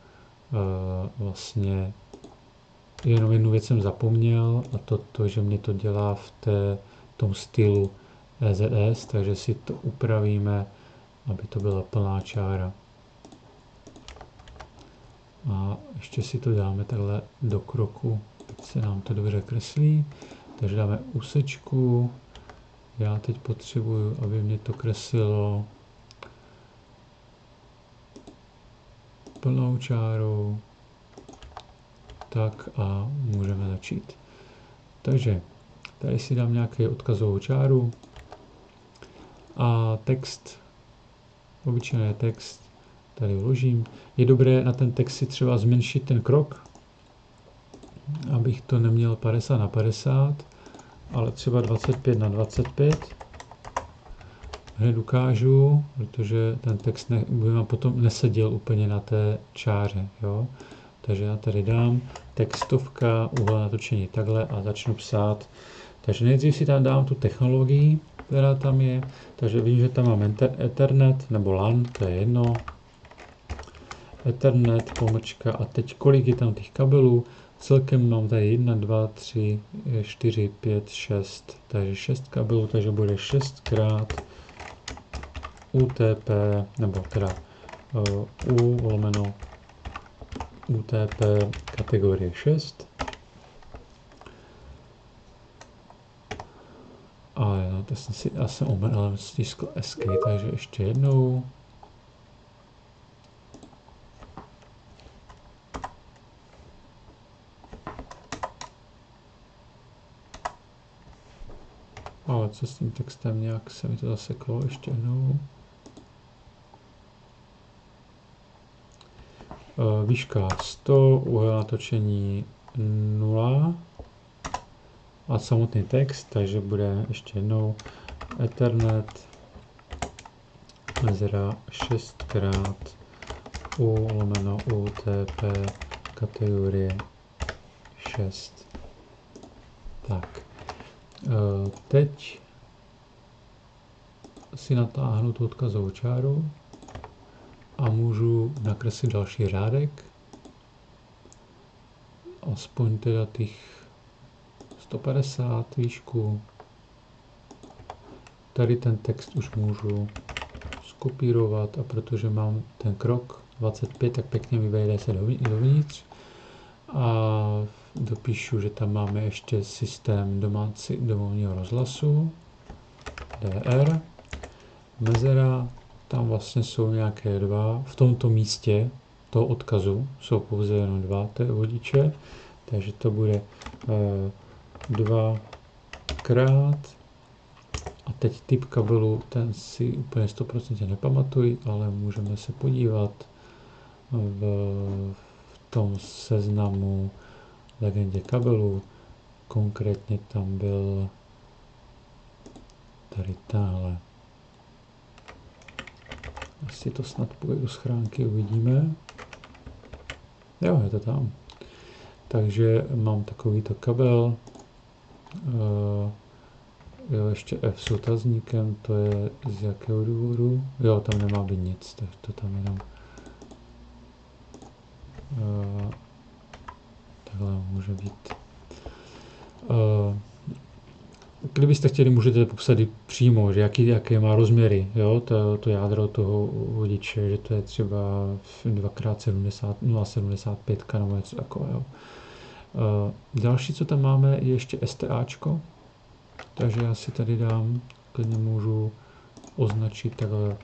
vlastně jenom jednu věc jsem zapomněl, a to, že mě to dělá v tom stylu EZS, takže si to upravíme, aby to byla plná čára. A ještě si to dáme takhle do kroku, teď se nám to dobře kreslí. Takže dáme úsečku. Já teď potřebuju, aby mě to kreslilo plnou čárou. Tak a můžeme začít. Takže tady si dám nějaký odkazovou čáru a text, obyčejný text, tady vložím. Je dobré na ten text si třeba zmenšit ten krok, abych to neměl 50×50, ale třeba 25×25. Hned ukážu, protože ten text by vám potom neseděl úplně na té čáře. Jo? Takže já tady dám textovka, úhel natočení takhle a začnu psát. Takže nejdřív si tam dám tu technologii, která tam je. Takže vidím, že tam mám Ethernet nebo LAN, to je jedno. Ethernet, pomlčka, a teď kolik je tam těch kabelů. Celkem mám tady 1, 2, 3, 4, 5, 6, takže 6 kabelů, takže bude 6x UTP, nebo teda UTP kategorie 6. Ale no, to jsem si asi omenil stiskl Escape, takže ještě jednou. Ale co s tím textem, nějak se mi to zaseklo, ještě jednou. Výška 100, úhel natočení 0 a samotný text, takže bude ještě jednou Ethernet mezera 6x U/UTP kategorie 6. Tak. Teď si natáhnu tu odkazovou čáru a můžu nakreslit další řádek, aspoň teda těch 150 výšku. Tady ten text už můžu skopírovat, a protože mám ten krok 25, tak pěkně mi vejde se dovnitř. A dopíšu, že tam máme ještě systém domovního rozhlasu, DR, mezera, tam vlastně jsou nějaké dva, v tomto místě toho odkazu jsou pouze jenom dva té vodiče, takže to bude 2x a teď typ kabelu, ten si úplně 100% nepamatuji, ale můžeme se podívat v tom seznamu legendě kabelů. Konkrétně tam byl tady tahle. Asi to snad půjde do schránky, uvidíme. Jo, je to tam. Takže mám takovýto kabel. Jo, ještě F s otazníkem, to je z jakého důvodu? Jo, tam nemá být nic, tak to tam jenom takhle může být. Kdybyste chtěli, můžete popsat i přímo, že jaké má rozměry, jo, to jádro toho vodiče, že to je třeba 2x0,75 nebo něco takového. Další, co tam máme, je ještě STAčko, takže já si tady dám, klidně můžu označit takhle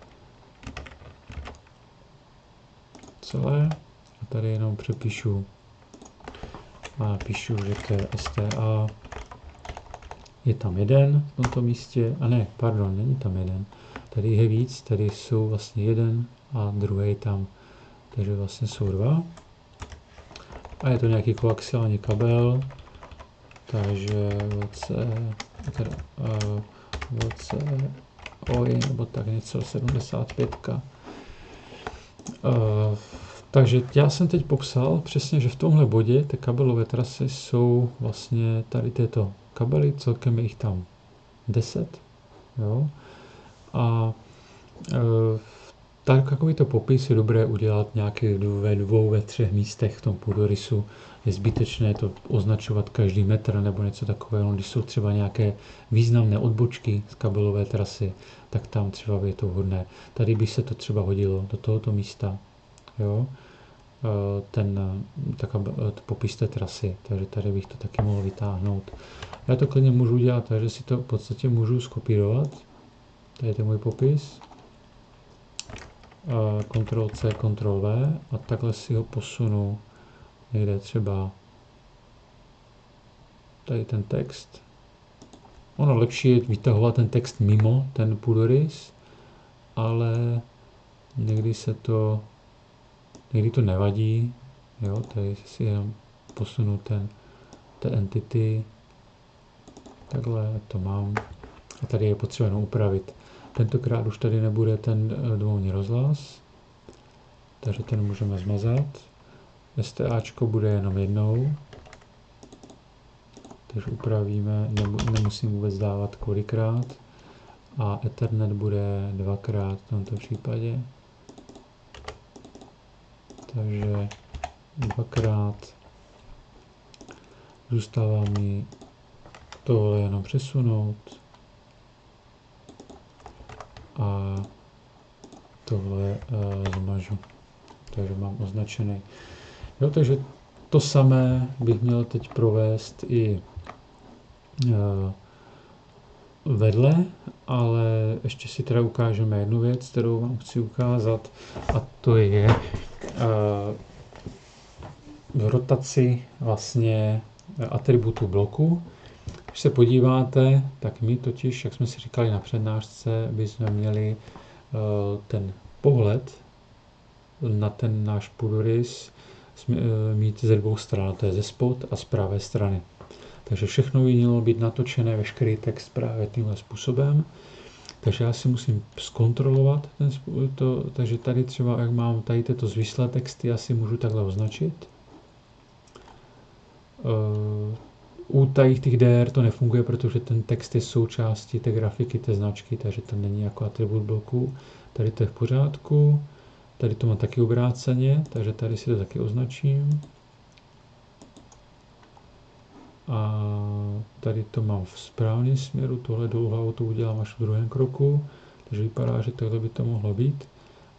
celé a tady jenom přepíšu a píšu, že to je STA. Je tam jeden v tomto místě, a ne, pardon, není tam jeden. Tady je víc, tady jsou vlastně jeden a druhý tam, takže vlastně jsou dva. A je to nějaký koaxiální kabel, takže OI nebo tak něco, 75. Takže já jsem teď popsal přesně, že v tomhle bodě ty kabelové trasy jsou vlastně tady této kabely, celkem je jich tam 10. Jo? A takovýto popis je dobré udělat nějaké ve 2, ve 3 místech v tom půdorysu. Je zbytečné to označovat každý metr nebo něco takového. Když jsou třeba nějaké významné odbočky z kabelové trasy, tak tam třeba je to vhodné. Tady by se to třeba hodilo do tohoto místa. Jo? Popis té trasy, takže tady bych to taky mohl vytáhnout. Já to klidně můžu dělat, takže si to v podstatě můžu skopírovat. Tady je ten můj popis. Ctrl+C, Ctrl+V a takhle si ho posunu někde třeba tady ten text. Ono lepší je vytahovat ten text mimo ten půdorys, ale někdy to nevadí. Jo, tady si jenom posunu té entity. Takhle to mám. A tady je potřeba jenom upravit. Tentokrát už tady nebude ten dvoumní rozhlas, takže ten můžeme zmazat. STAčko bude jenom jednou, takže upravíme, nemusím vůbec dávat kolikrát. A Ethernet bude 2x v tomto případě. Takže 2x. Zůstává mi tohle jenom přesunout. A tohle zmažu. Takže mám označený. Jo, takže to samé bych měl teď provést i vedle, ale ještě si teda ukážeme jednu věc, kterou vám chci ukázat, a to je rotaci vlastně atributu bloku. Když se podíváte, tak my totiž, jak jsme si říkali na přednášce, bychom měli ten pohled na ten náš půdorys mít ze dvou stran, to je ze spod a z pravé strany. Takže všechno by mělo být natočené, veškerý text právě tímhle způsobem. Takže já si musím zkontrolovat takže tady třeba, jak mám tady tyto zvislé texty, já si můžu takhle označit. U těch DR to nefunguje, protože ten text je součástí té grafiky, té značky, takže to není jako atribut bloku. Tady to je v pořádku. Tady to mám taky obráceně, takže tady si to taky označím. A tady to mám v správném směru, tohle dolů to udělám až v druhém kroku, takže vypadá, že tohle by to mohlo být.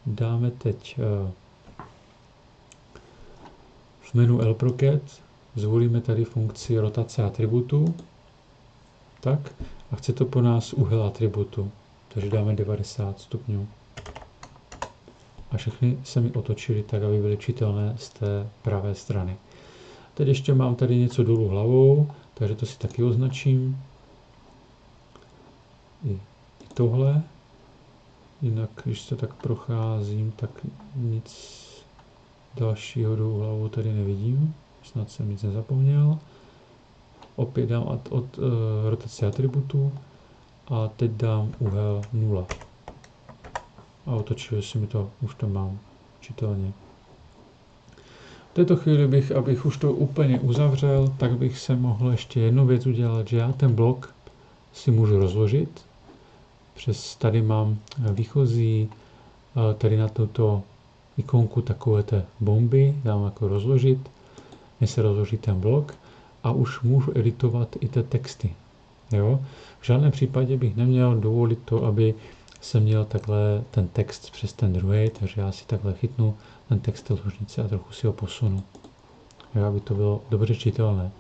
Dáme teď v menu LProket, zvolíme tady funkci rotace atributu, tak, a chce to po nás úhel atributu, takže dáme 90 stupňů. A všechny se mi otočily tak, aby byly čitelné z té pravé strany. Teď ještě mám tady něco dolů hlavou, takže to si taky označím. I tohle. Jinak, když se tak procházím, tak nic dalšího do hlavu tady nevidím. Snad jsem nic nezapomněl. Opět dám od rotace atributu a teď dám úhel 0. A otočil si mi to, už to mám čitelně. V této chvíli abych už to úplně uzavřel, tak bych se mohl ještě jednu věc udělat, že já ten blok si můžu rozložit. Tady mám výchozí, tady na tuto ikonku takové té bomby, dám jako rozložit, než se rozloží ten blok a už můžu editovat i ty texty. Jo? V žádném případě bych neměl dovolit to, aby jsem měl takhle ten text přes ten druhý, takže já si takhle chytnu ten text té ložnice a trochu si ho posunu, jo, aby to bylo dobře čitelné.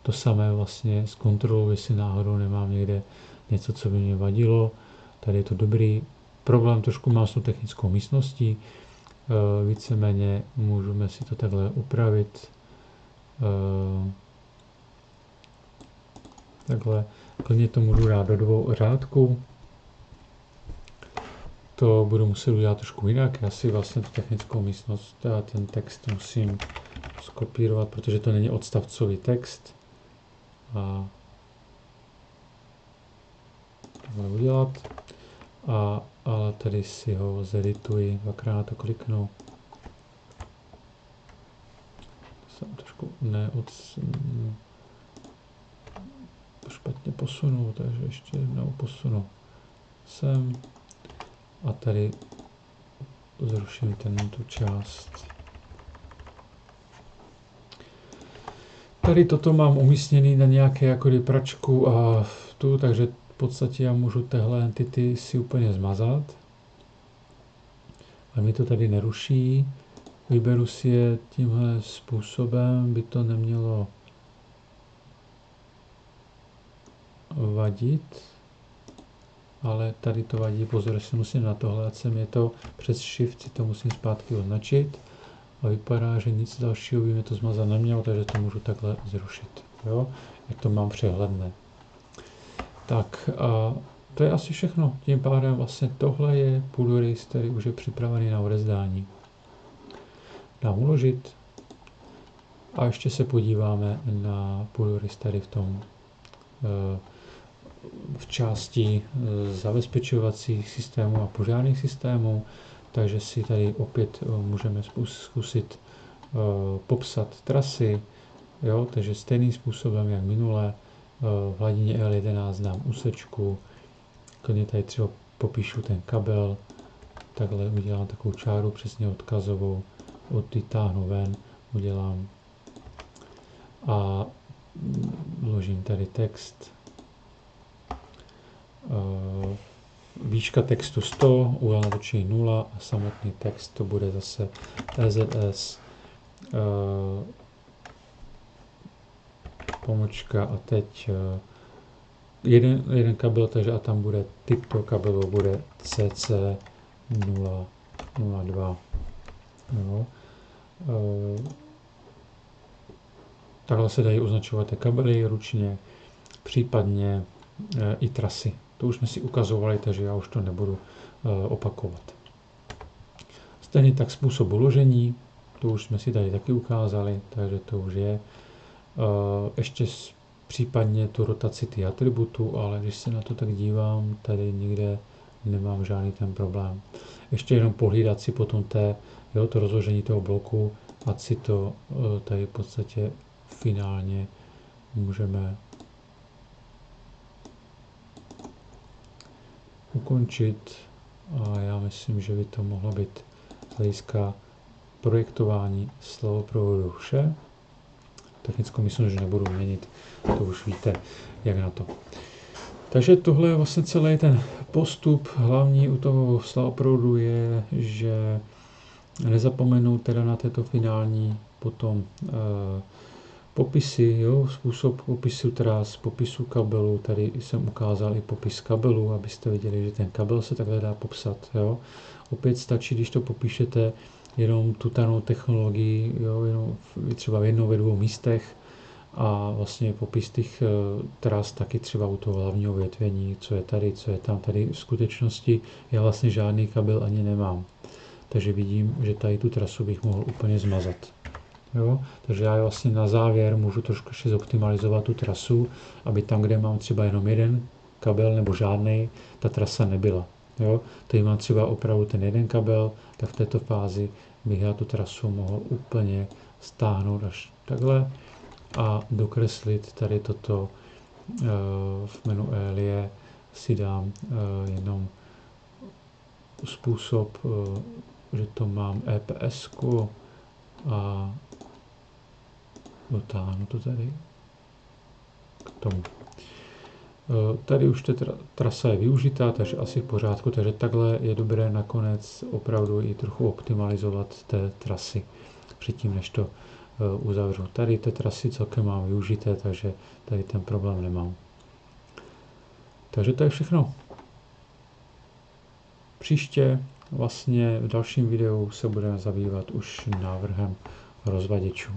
To samé vlastně s kontrolou, jestli náhodou nemám někde něco, co by mě vadilo. Tady je to dobrý. Problém trošku mám s tou technickou místností. Víceméně můžeme si to takhle upravit. Takhle. Klidně to můžu dát do 2 řádků. To budu muset udělat trošku jinak. Já si vlastně tu technickou místnost a ten text musím skopírovat, protože to není odstavcový text. A takhle udělat. Ale tady si ho zedituji, dvakrát na to kliknu. Jsem trošku špatně posunu, takže ještě jednou posunu sem a tady zruším tu část. Tady toto mám umístěný na nějaké jako pračku a tu, takže v podstatě já můžu téhle entity si úplně zmazat. A mi to tady neruší. Vyberu si je tímhle způsobem, by to nemělo vadit, ale tady to vadí, pozor, že musím na tohle, ať se mi to přes shift si to musím zpátky označit a vypadá, že nic dalšího by mi to zmazat nemělo, takže to můžu takhle zrušit, jo, jak to mám přehledné. Tak a to je asi všechno, tím pádem vlastně tohle je půdorys, který už je připravený na odezdání. Dám uložit a ještě se podíváme na půdorys tady v části zabezpečovacích systémů a požárních systémů, takže si tady opět můžeme zkusit popsat trasy, jo, takže stejným způsobem jak minule, v hladině L11 dám úsečku, klidně tady třeba popíšu ten kabel, takhle udělám takovou čáru přesně odkazovou, odtáhnu ven, udělám a vložím tady text. Výška textu 100, úhel natočení 0 a samotný text to bude zase EZS pomočka a teď jeden kabel, takže a tam bude typ toho kabelu bude CC002. Jo. Takhle se dají označovat ty kabely ručně, případně i trasy. To už jsme si ukazovali, takže já už to nebudu opakovat. Stejně tak způsob uložení, to už jsme si tady taky ukázali, takže to už je. Ještě případně tu rotaci ty atributů, ale když se na to tak dívám, tady nikde nemám žádný ten problém. Ještě jenom pohlídat si potom to rozložení toho bloku, ať si to tady v podstatě finálně můžeme ukončit a já myslím, že by to mohlo být z hlediska projektování slovoprovodu vše. Technickou myslím, že nebudu měnit, to už víte, jak na to. Takže tohle je vlastně celý ten postup. Hlavní u toho slovoprovodu je, že nezapomenu teda na této finální potom popisy, jo, způsob popisu tras, popisu kabelu, tady jsem ukázal i popis kabelu, abyste viděli, že ten kabel se takhle dá popsat, jo. Opět stačí, když to popíšete jenom tu danou technologii, jo, jenom třeba v jednou, ve dvou místech a vlastně popis těch tras taky třeba u toho hlavního větvení, co je tady, co je tam. Tady v skutečnosti já vlastně žádný kabel ani nemám. Takže vidím, že tady tu trasu bych mohl úplně zmazat. Jo? Takže já vlastně na závěr můžu trošku ještě zoptimalizovat tu trasu, aby tam, kde mám třeba jenom jeden kabel nebo žádný, ta trasa nebyla. Jo? Tady mám třeba opravdu ten jeden kabel, tak v této fázi bych já tu trasu mohl úplně stáhnout až takhle a dokreslit tady toto v menu Elie si dám jenom způsob, že to mám EPS a dotáhnu to tady k tomu. Tady už ta trasa je využitá, takže asi v pořádku, takže takhle je dobré nakonec opravdu i trochu optimalizovat té trasy předtím, než to uzavřu. Tady ty trasy celkem mám využité, takže tady ten problém nemám. Takže to je všechno. Příště vlastně v dalším videu se budeme zabývat už návrhem rozvaděčů.